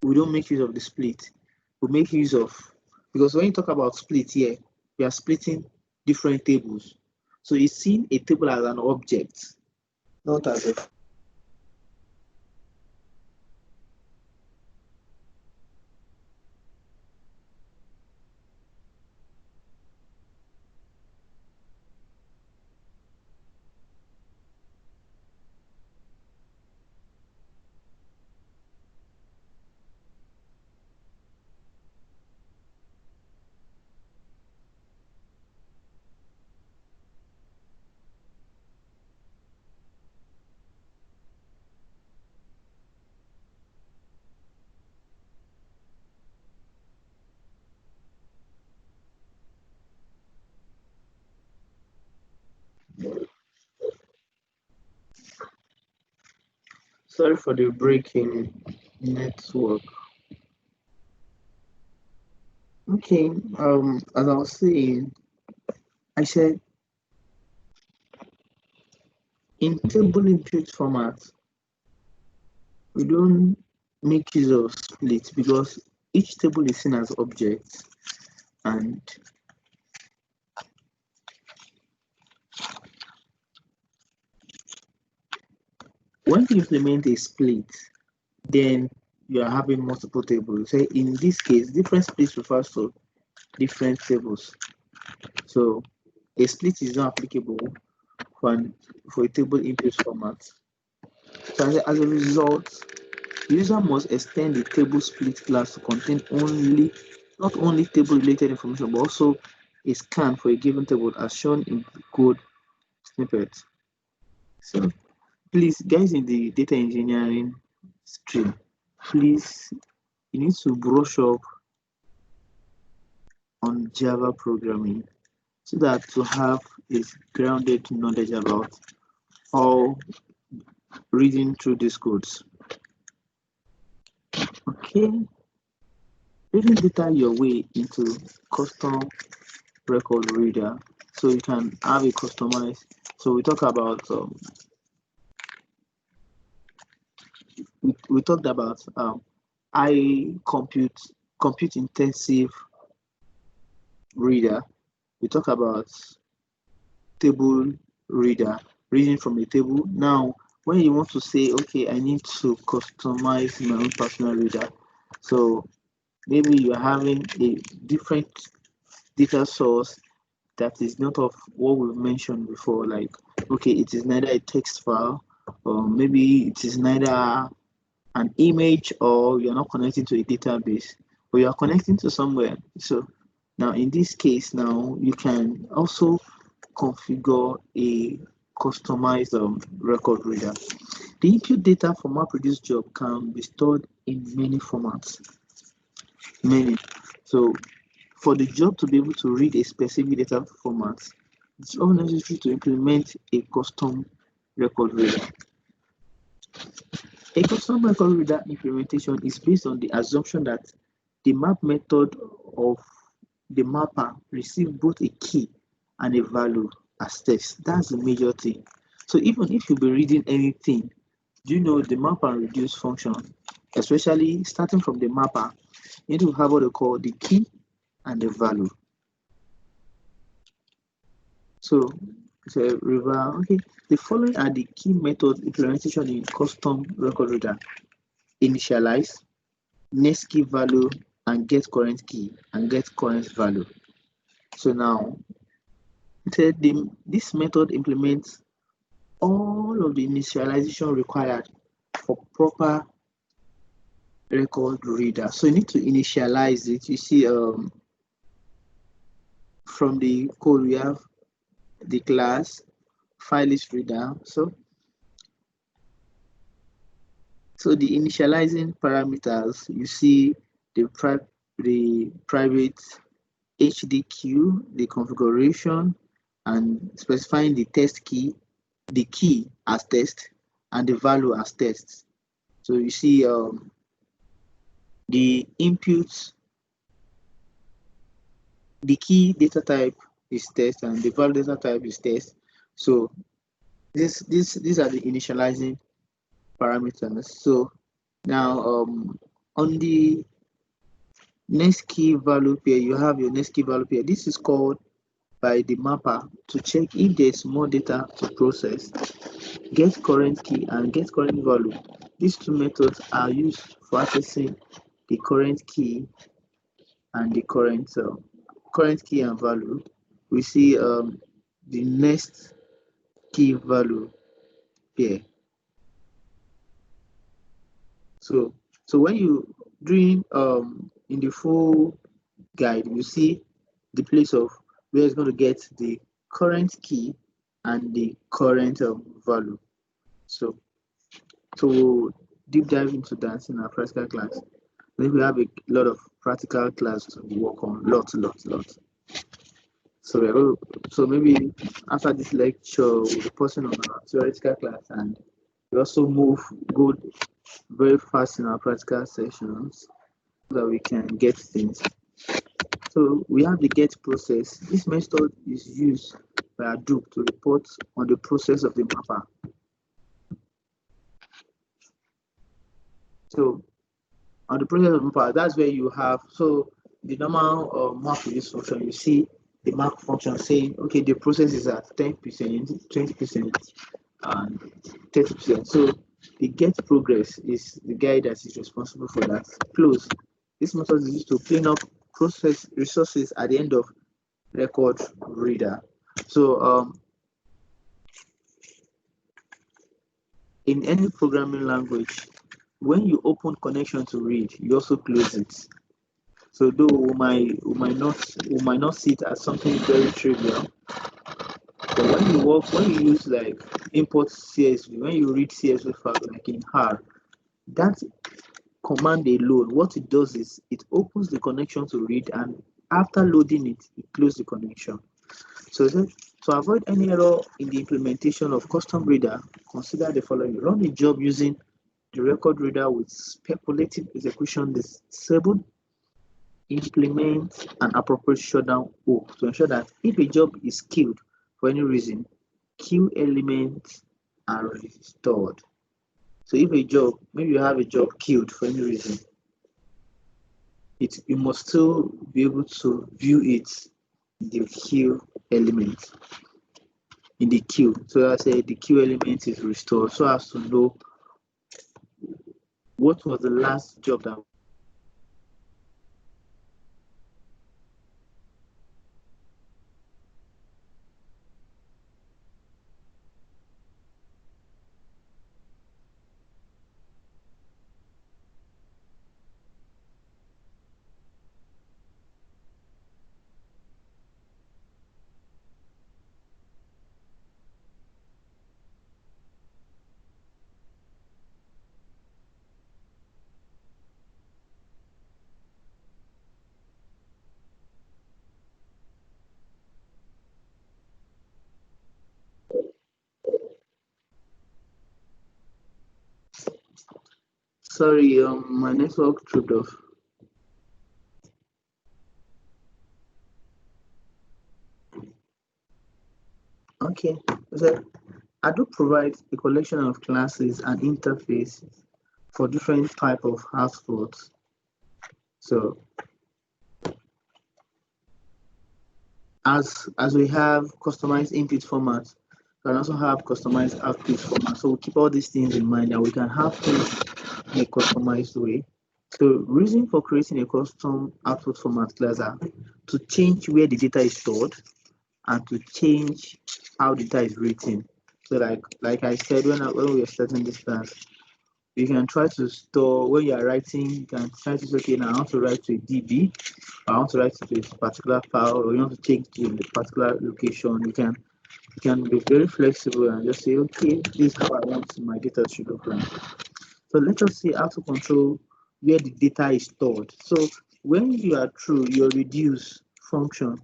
we don't make use of the split. We make use of, because when you talk about split here, we are splitting different tables. So it's seen a table as an object, not as a Sorry for the break in network. Okay, as I was saying, I said in table input format, we don't make use of split because each table is seen as objects, and when you implement a split, then you are having multiple tables. Say in this case, different splits refers to different tables. So a split is not applicable for a table input format. So as a result, the user must extend the table split class to contain not only table related information, but also a scan for a given table as shown in the code snippet. So please, guys in the data engineering stream, please, you need to brush up on Java programming so that to have a grounded knowledge about how reading through these codes. Okay, reading data your way into custom record reader, so you can have a customized. So we talk about we talked about high compute intensive reader. We talk about table reader, reading from a table. Now when you want to say, okay, I need to customize my own personal reader, so maybe you're having a different data source that is not of what we mentioned before, like, okay, it is neither a text file, or maybe it is neither an image, or you're not connecting to a database. but you are connecting to somewhere. So now in this case, now you can also configure a customized record reader. The input data from MapReduce job can be stored in many formats. Many. So for the job to be able to read a specific data format, it's all necessary to implement a custom record reader. A custom record reader implementation is based on the assumption that the map method of the mapper receive both a key and a value as text. That's the major thing. So even if you be reading anything, do you know the map and reduce function, especially starting from the mapper, you need to have what they call the key and the value. So okay. The following are the key method implementation in custom record reader: initialize, next key value, and get current key and get current value. So now this method implements all of the initialization required for proper record reader. So you need to initialize it. You see from the code we have the class file list reader. So the initializing parameters, you see the private HDQ, the configuration, and specifying the test key, the key as test, and the value as test. So you see the inputs, the key data type is test, and the value data type is test. So these are the initializing parameters. So now on the next key value pair, you have your next key value pair. This is called by the mapper to check if there's more data to process. Get current key and get current value. These two methods are used for accessing the current key and the current key and value. We see the next key value pair. So when you doing in the full guide, you see the place of where it's going to get the current key and the current value. So to deep dive into that in our practical class, then we have a lot of practical class to work on, lots. So maybe after this lecture, we'll be posting on our theoretical class, and we also go very fast in our practical sessions so that we can get things. So we have the get process. This method is used by Hadoop to report on the process of the mapper. So on the process of the mapper, that's where you have the normal map for this function. You see the map function saying, okay, the process is at 10%, 20%, and 30%. So the get progress is the guy that is responsible for that. Close. This method is used to clean up process resources at the end of record reader. So in any programming language, when you open connection to read, you also close it. So though we might not see it as something very trivial, but when you use like import CSV, when you read CSV file like in R, that command alone, what it does is it opens the connection to read, and after loading it, it closes the connection. So to avoid any error in the implementation of custom reader, consider the following. Run a job using the record reader with speculative execution disabled. Implement an appropriate shutdown hook to ensure that if a job is killed for any reason, queue elements are restored. So if a job, maybe you have a job killed for any reason, you must still be able to view it in the queue element. In the queue. So I say the queue element is restored so as to know what was the last job that Sorry, my network tripped off. Okay, so Hadoop provides a collection of classes and interfaces for different type of outputs. So as we have customized input formats, we can also have customized output formats. So we keep all these things in mind, and we can have things in a customized way. So reason for creating a custom output format class are to change where the data is stored and to change how data is written. So like I said when we were starting this class, you can try to store when you are writing, you can try to say, okay, now I want to write to a DB, I want to write to a particular file, or you want to take to a particular location. You can be very flexible and just say, okay, this is how I want my data to look like. So let us see how to control where the data is stored. So when you are through your reduce function,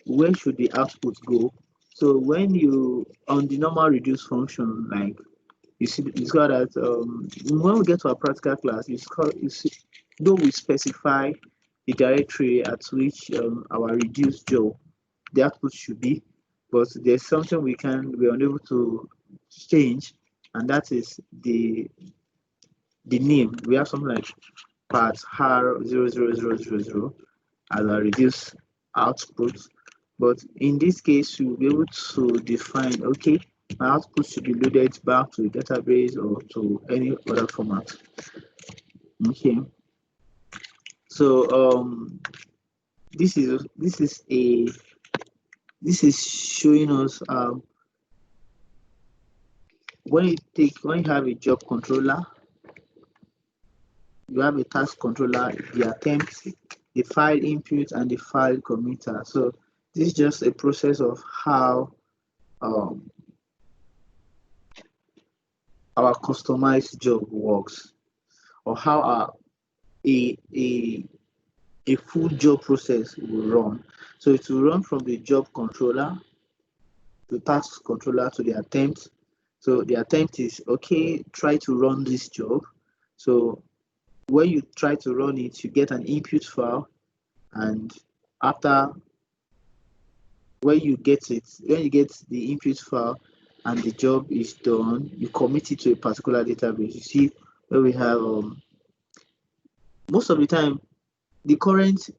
where should the output go? So when you on the normal reduce function, like you saw that when we get to our practical class, you see, though we specify the directory at which our reduced job the output should be, but there's something we're unable to change, and that is the name. We have something like part R00000 as a reduce output, but in this case you'll be able to define, okay, my output should be loaded back to the database or to any other format. Okay, so this is showing us when you have a job controller, you have a task controller, the attempt, the file input, and the file committer. So this is just a process of how um, our customized job works, or how a full job process will run. So it will run from the job controller, the task controller, to the attempt. So the attempt is, okay, try to run this job. So when you try to run it, you get an input file, and after when you get the input file and the job is done, you commit it to a particular database. You see where we have most of the time the current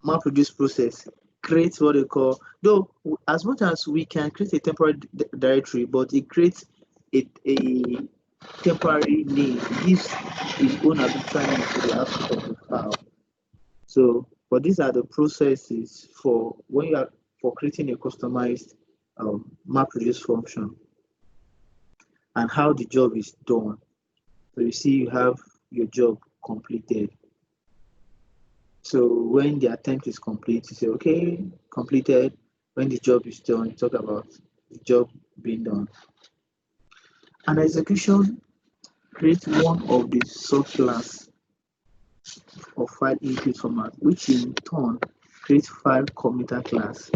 MapReduce process creates what they call, though as much as we can create a temporary directory, but it creates a temporary name, gives its own arbitrary name to the output of the file. So, but these are the processes for when you are for creating a customized MapReduce function and how the job is done. So you see, you have your job completed. So when the attempt is complete, you say, okay, completed. When the job is done, you talk about the job being done. An execution creates one of the subclass of file input format, which in turn creates file committer class.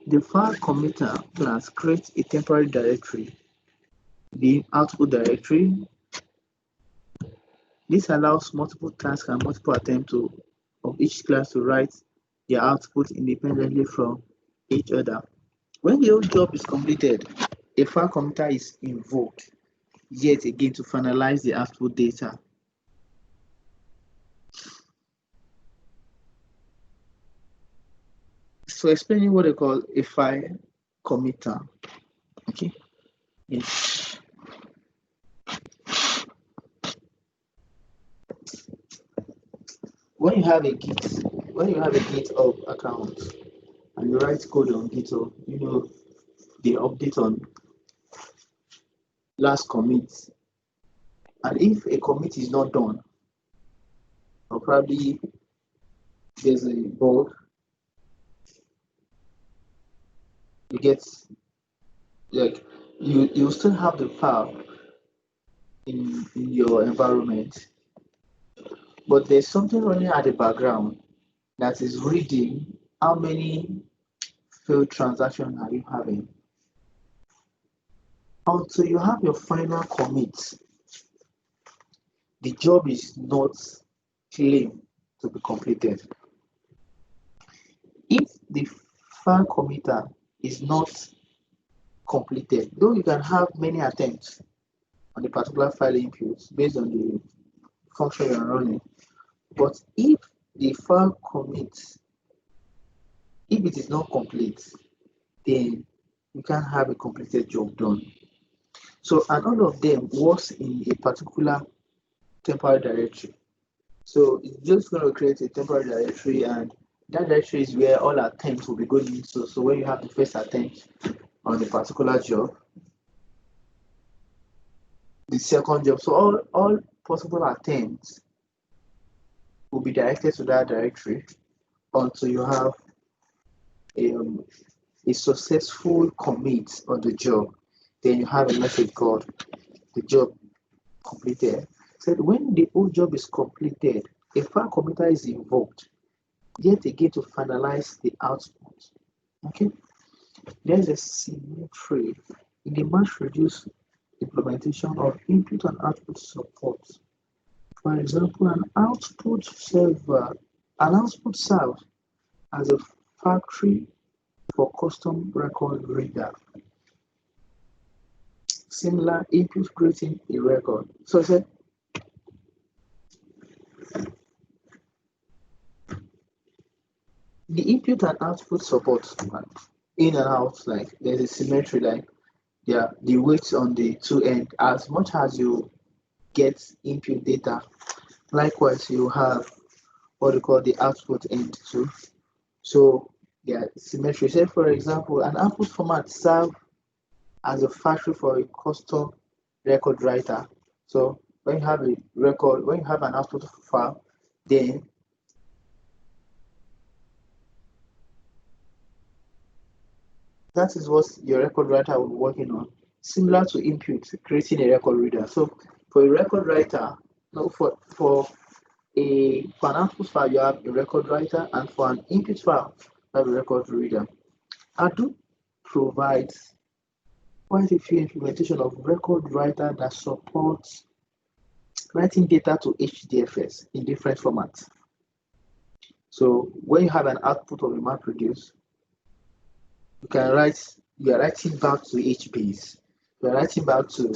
The file committer class creates a temporary directory, the output directory. This allows multiple tasks and multiple attempts of each class to write their output independently from each other. When the whole job is completed, a file committer is invoked yet again to finalize the output data. So explaining what they call a file committer. Okay. Yes. When you have a GitHub account and you write code on GitHub, you know the update on last commit. And if a commit is not done, or probably there's a bug, you get like you still have the file in your environment, but there's something running at the background that is reading how many failed transactions are you having. Until you have your final commit, the job is not claimed to be completed. If the file committer is not completed, though you can have many attempts on the particular file input based on the function you're running, but if the file commit, if it is not complete, then you can't have a completed job done. So, and all of them works in a particular temporary directory. So it's just going to create a temporary directory, and that directory is where all attempts will be going into. So when you have the first attempt on a particular job, the second job, so all possible attempts will be directed to that directory until you have a successful commit on the job. Then you have a message called the job completed. So when the whole job is completed, a file committer is invoked yet again to finalize the output. Okay, there's a symmetry in the mass reduce implementation of input and output support. For example, an output serves as a factory for custom record reader. Similar input creating a record. So I said the input and output support in and out, like there's a symmetry, like yeah, the weights on the two end. As much as you get input data, likewise you have what we call the output end too. So yeah, symmetry. Say for example, an output format serve as a factory for a custom record writer. So when you have a record, when you have an output file, then that is what your record writer will be working on. Similar to input, creating a record reader. So for a record writer, no, for an output file, you have a record writer, and for an input file, you have a record reader. Hadoop provides quite a few implementation of record writer that supports writing data to HDFS in different formats. So when you have an output of a MapReduce, you are writing back to HBase. You are writing back to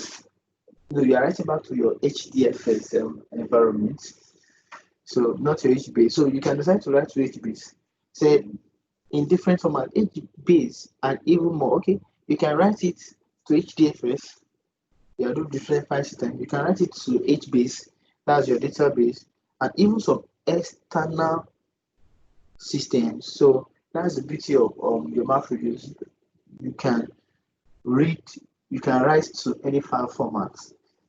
your HDFS environment. So not your HBase. So you can decide to write to HBase. Say in different format, HBase and even more. Okay, you can write it to HDFS. You do different file system. You can write it to HBase, that's your database, and even some external systems. So that's the beauty of your MapReduce. You can write to any file format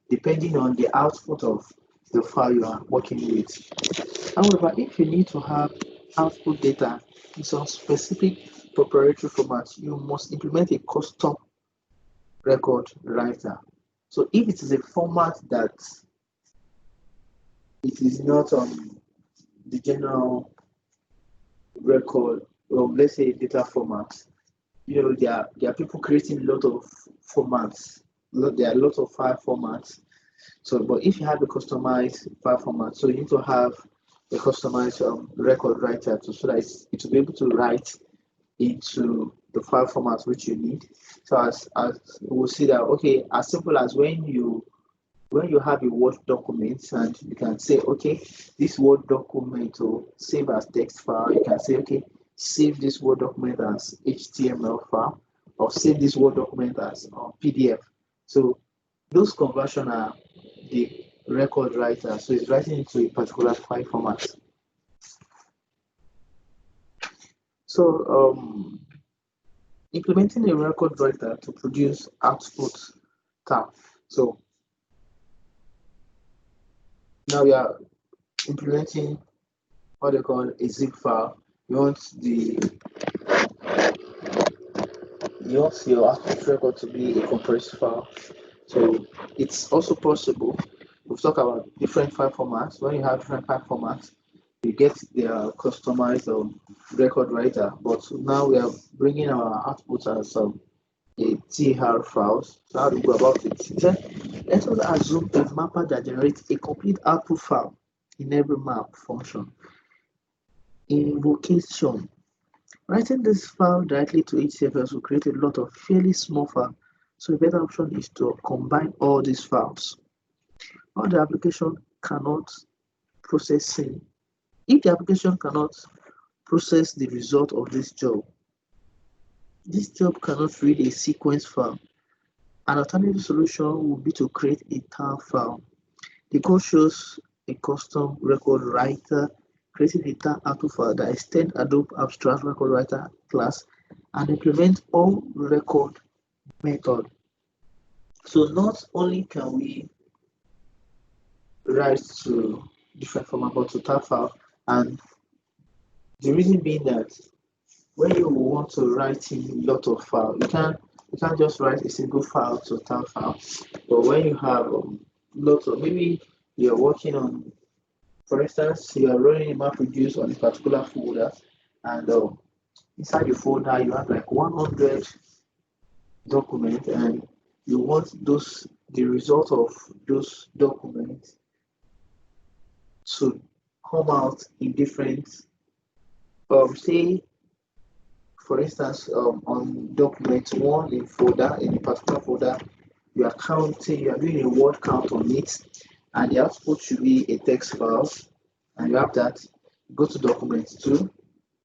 depending on the output of the file you are working with. However, if you need to have output data in some specific proprietary format, you must implement a custom record writer. So if it is a format that it is not on the general record, or let's say data format, there are people creating a lot of formats. There are a lot of file formats. So, but if you have a customized file format, so you need to have a customized record writer so that it will be able to write into the file format which you need. So as we'll see that, okay, as simple as when you have a Word document and you can say, okay, this Word document will save as text file. You can say, okay, save this Word document as HTML file, or save this Word document as PDF. So those conversions are the record writer. So it's writing into a particular file format. So implementing a record writer to produce output tab. So now we are implementing what they call a zip file. You want your output record to be a compressed file. So it's also possible. We've talked about different file formats. When you have different file formats, you get their customized record writer. But now we are bringing our output as a a TR files. So how do we go about it? Then let us assume a mapper that generates a complete output file in every map function. Invocation. Writing this file directly to HCFS will create a lot of fairly small files. So a better option is to combine all these files. All the application cannot processing. If the application cannot process the result of this job cannot read a sequence file. An alternative solution would be to create a tar file. The code shows a custom record writer creating a tar output file that extends Adobe Abstract Record Writer class and implements all record method. So not only can we write to different format but to tar file, and the reason being that when you want to write in a lot of files, you can't just write a single file to tar file. But when you have lots of, maybe you're working on, for instance, you are running a MapReduce on a particular folder, and inside the folder you have like 100 documents, and you want the result of those documents to come out in different, say for instance, on document one in a particular folder, you are doing a word count on it, and the output should be a text file, and you have that. Go to document two,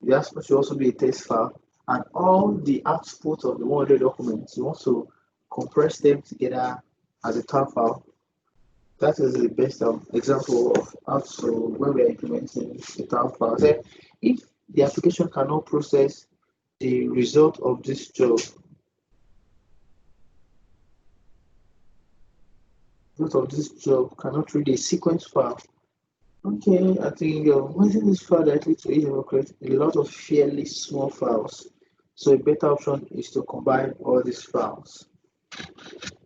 the output should also be a text file, and all the output of the 100 documents, you want to compress them together as a tar file. That is the best example of how to, when we are implementing a tar file. So if the application cannot process the result of this job cannot read a sequence file. Okay, I think using this file directly to it will create a lot of fairly small files. So a better option is to combine all these files.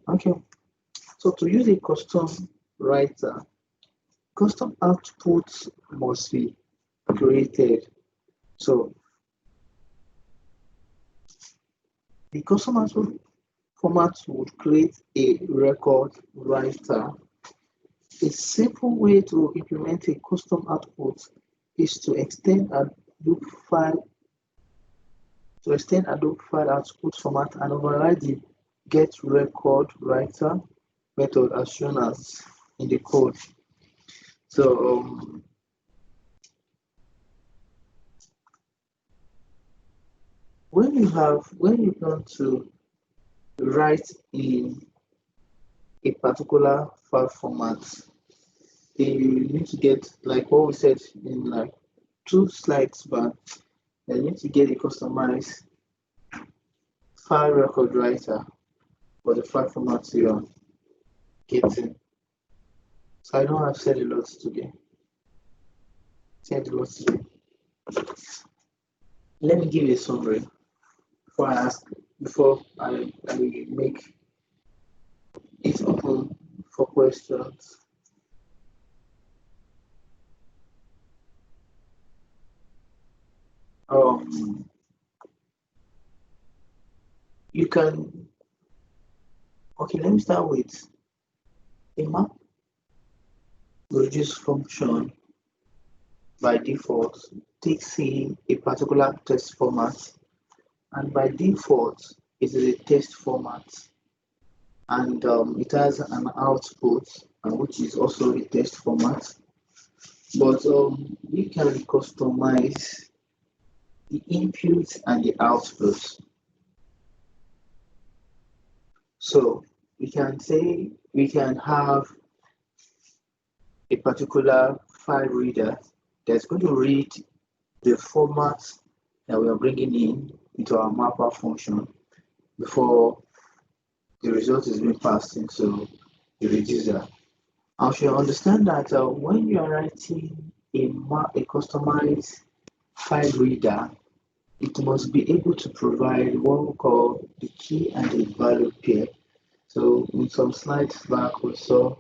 Okay, so to use a custom writer, custom outputs must be created. So the custom output format would create a record writer. A simple way to implement a custom output is to extend Adobe file output format and override the get record writer method as shown as in the code. So when you want to write in a particular file format, you need to get, like what we said in like 2 slides back, you need to get a customized file record writer for the file format you are getting. So I know I've said a lot today. Let me give you a summary before I make it open for questions. You can, okay, let me start with a map reduce function by default takes in a particular text format, and by default it is a text format, and it has an output which is also a text format, but we can customize the input and the output. So we can say we can have a particular file reader that's going to read the format that we are bringing into our mapper function before the result is being passed into the reducer. I should understand that when you are writing a customized file reader, it must be able to provide what we call the key and the value pair. So in some slides back we saw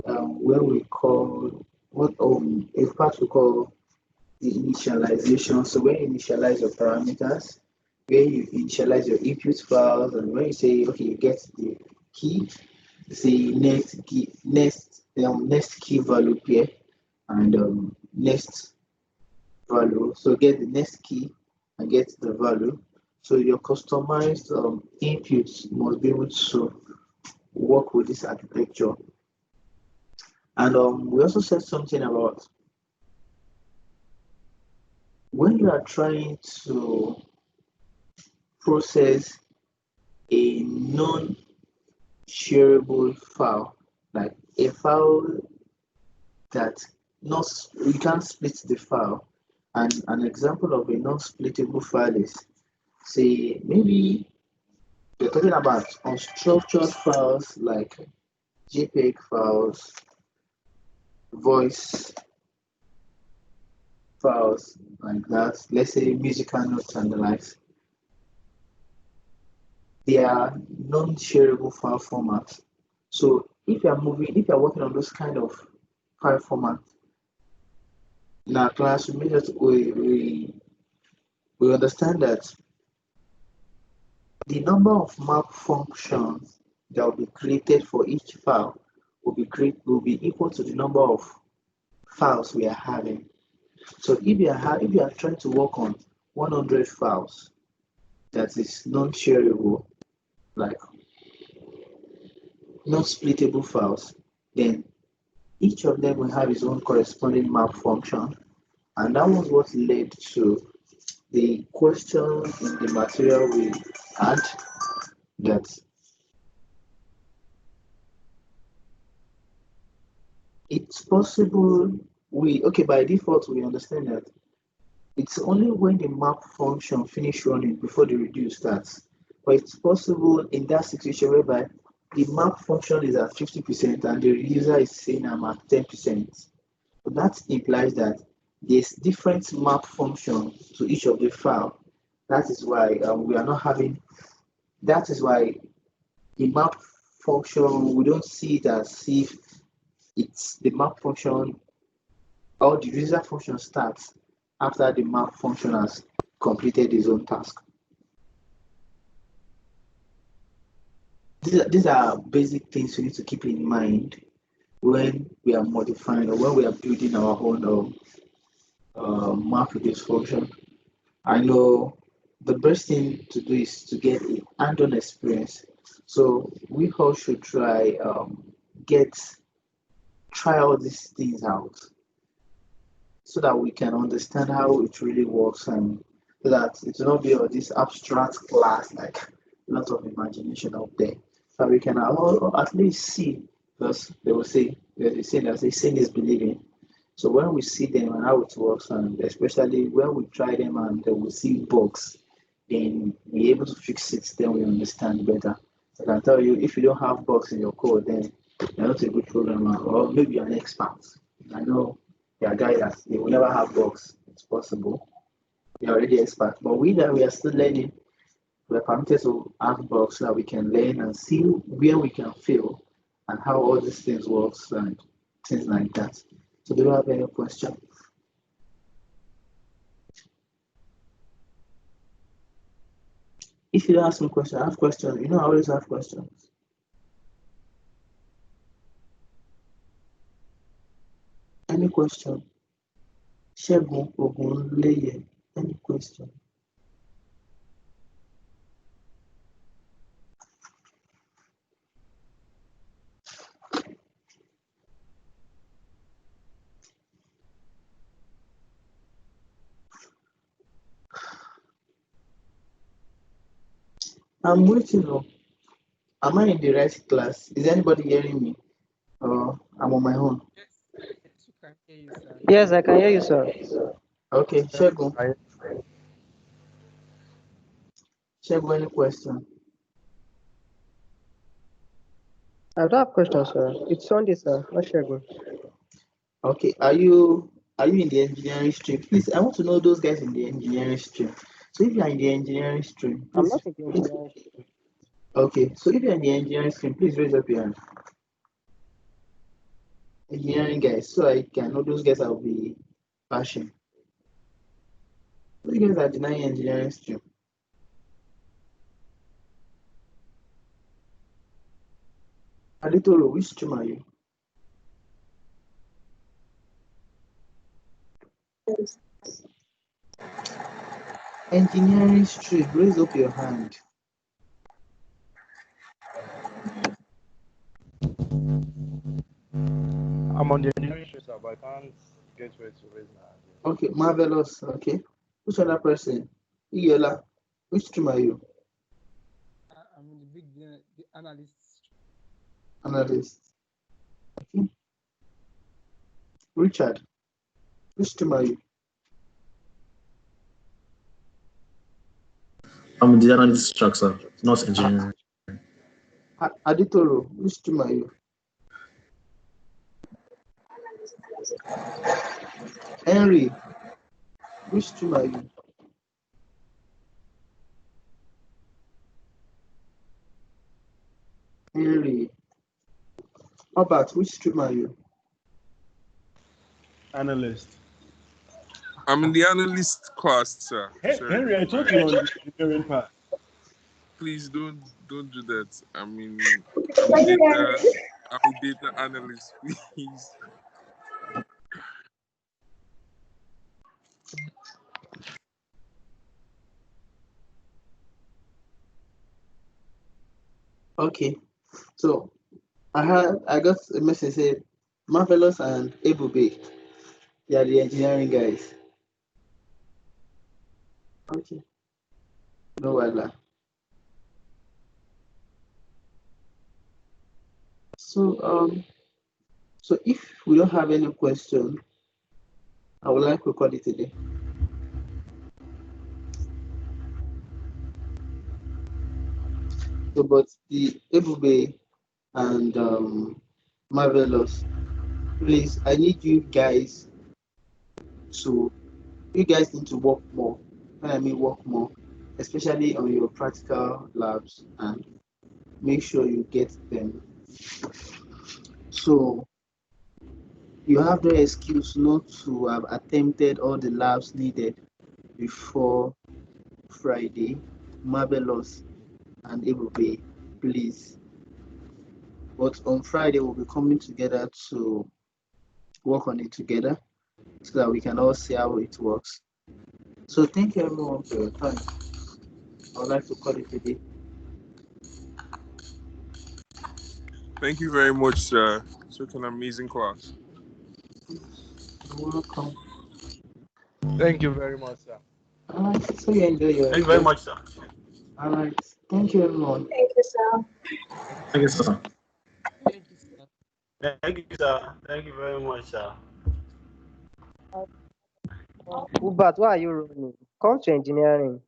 where we call a part we call the initialization. So when you initialize your parameters, where you initialize your input files, and when you say okay, you get the key, say next key value pair and next value. So get the next key and get the value. So your customized inputs must be able to work with this architecture. And we also said something about when you are trying to process a non-shareable file, like a file that not you can't split the file. And an example of a non-splittable file is, say, maybe you're talking about unstructured files like JPEG files, voice files like that, let's say musical notes and the likes. They are non-shareable file formats. So if you're working on those kind of file formats in our class, we understand that the number of map functions that will be created for each file will be equal to the number of files we are having. So if you are trying to work on 100 files that is non-shareable, like non-splittable files, then each of them will have its own corresponding map function. And that was what led to the question in the material we had, that it's possible by default we understand that it's only when the map function finish running before the reduce starts. But it's possible in that situation whereby the map function is at 50% and the user is saying I'm at 10%. So that implies that there's different map function to each of the file. That is why we are not having. That is why the map function, we don't see it as if it's the map function or the user function starts after the map function has completed its own task. These are basic things we need to keep in mind when we are modifying or when we are building our own map reduce function. I know the best thing to do is to get a hands-on experience. So we all should try all these things out so that we can understand how it really works, and so that it will not be all this abstract class, like a lot of imagination out there. So we can all at least see, because they will say, seeing is believing. So when we see them and how it works, and especially when we try them and we see bugs, then we're able to fix it, then we understand better. I can tell you, if you don't have bugs in your code, then you're not a good programmer, or maybe you're an expert. I know there are guys that they will never have bugs. It's possible. You're already expert. But we are still learning. We're permitted to have bugs so that we can learn and see where we can fail and how all these things works and things like that. So do you have any question? If you don't ask me question, I have questions. You know I always have questions. Any question? Shegun Ogunleye, any question? I'm waiting. Am I in the right class? Is anybody hearing me? Or I'm on my own? Yes, you can hear you, sir. Yes, I can hear you, sir. Okay, Shegun. Shegun, any question? I don't have questions, sir. It's Sunday, sir. Not Shagun. Okay, are you in the engineering stream? Please, I want to know those guys in the engineering stream. So if you're in the engineering stream, I'm please, not in the engineering. okay. So if you're in the engineering stream, please raise up your hand. Engineering guys, so I can know those guys I'll be bashing. Those guys are denying engineering stream. Aditoro, which stream are you? Engineering stream, raise up your hand. I'm on the engineering stream, sir, but I can't get where to raise my hand. Okay, marvelous. Okay. Which other person? Iyola, which stream are you? I'm in the analyst. Analyst. Okay. Richard, which stream are you? I'm the analyst track, sir, not engineering. Aditoro, which stream are you? Henry, which stream are you? Henry. Robert, which stream are you? Analyst. I'm in the analyst class, sir. Henry, I thought you were on the engineering part. Please don't do that. I mean, I'm a data analyst, please. Okay. So I got a message said Marvelous and Ebube. They are the engineering guys. Okay. No wala. So if we don't have any question, I would like to call it today. So, but the Ebube and Marvelous, please, I need you guys need to work more. When I mean work more, especially on your practical labs, and make sure you get them. So you have no excuse not to have attempted all the labs needed before Friday. Marvelous and Ebube, please. But on Friday, we'll be coming together to work on it together so that we can all see how it works. So thank you everyone for your time. I would like to call it a day. Thank you very much, sir. Such an amazing class. You're welcome. Thank you very much, sir. All right. So you enjoy your. Thank you very much, sir. All right. Thank you everyone. Thank you, sir. Thank you, sir. Thank you, sir. Thank you very much, sir. Ubat, why are you running? Come to engineering.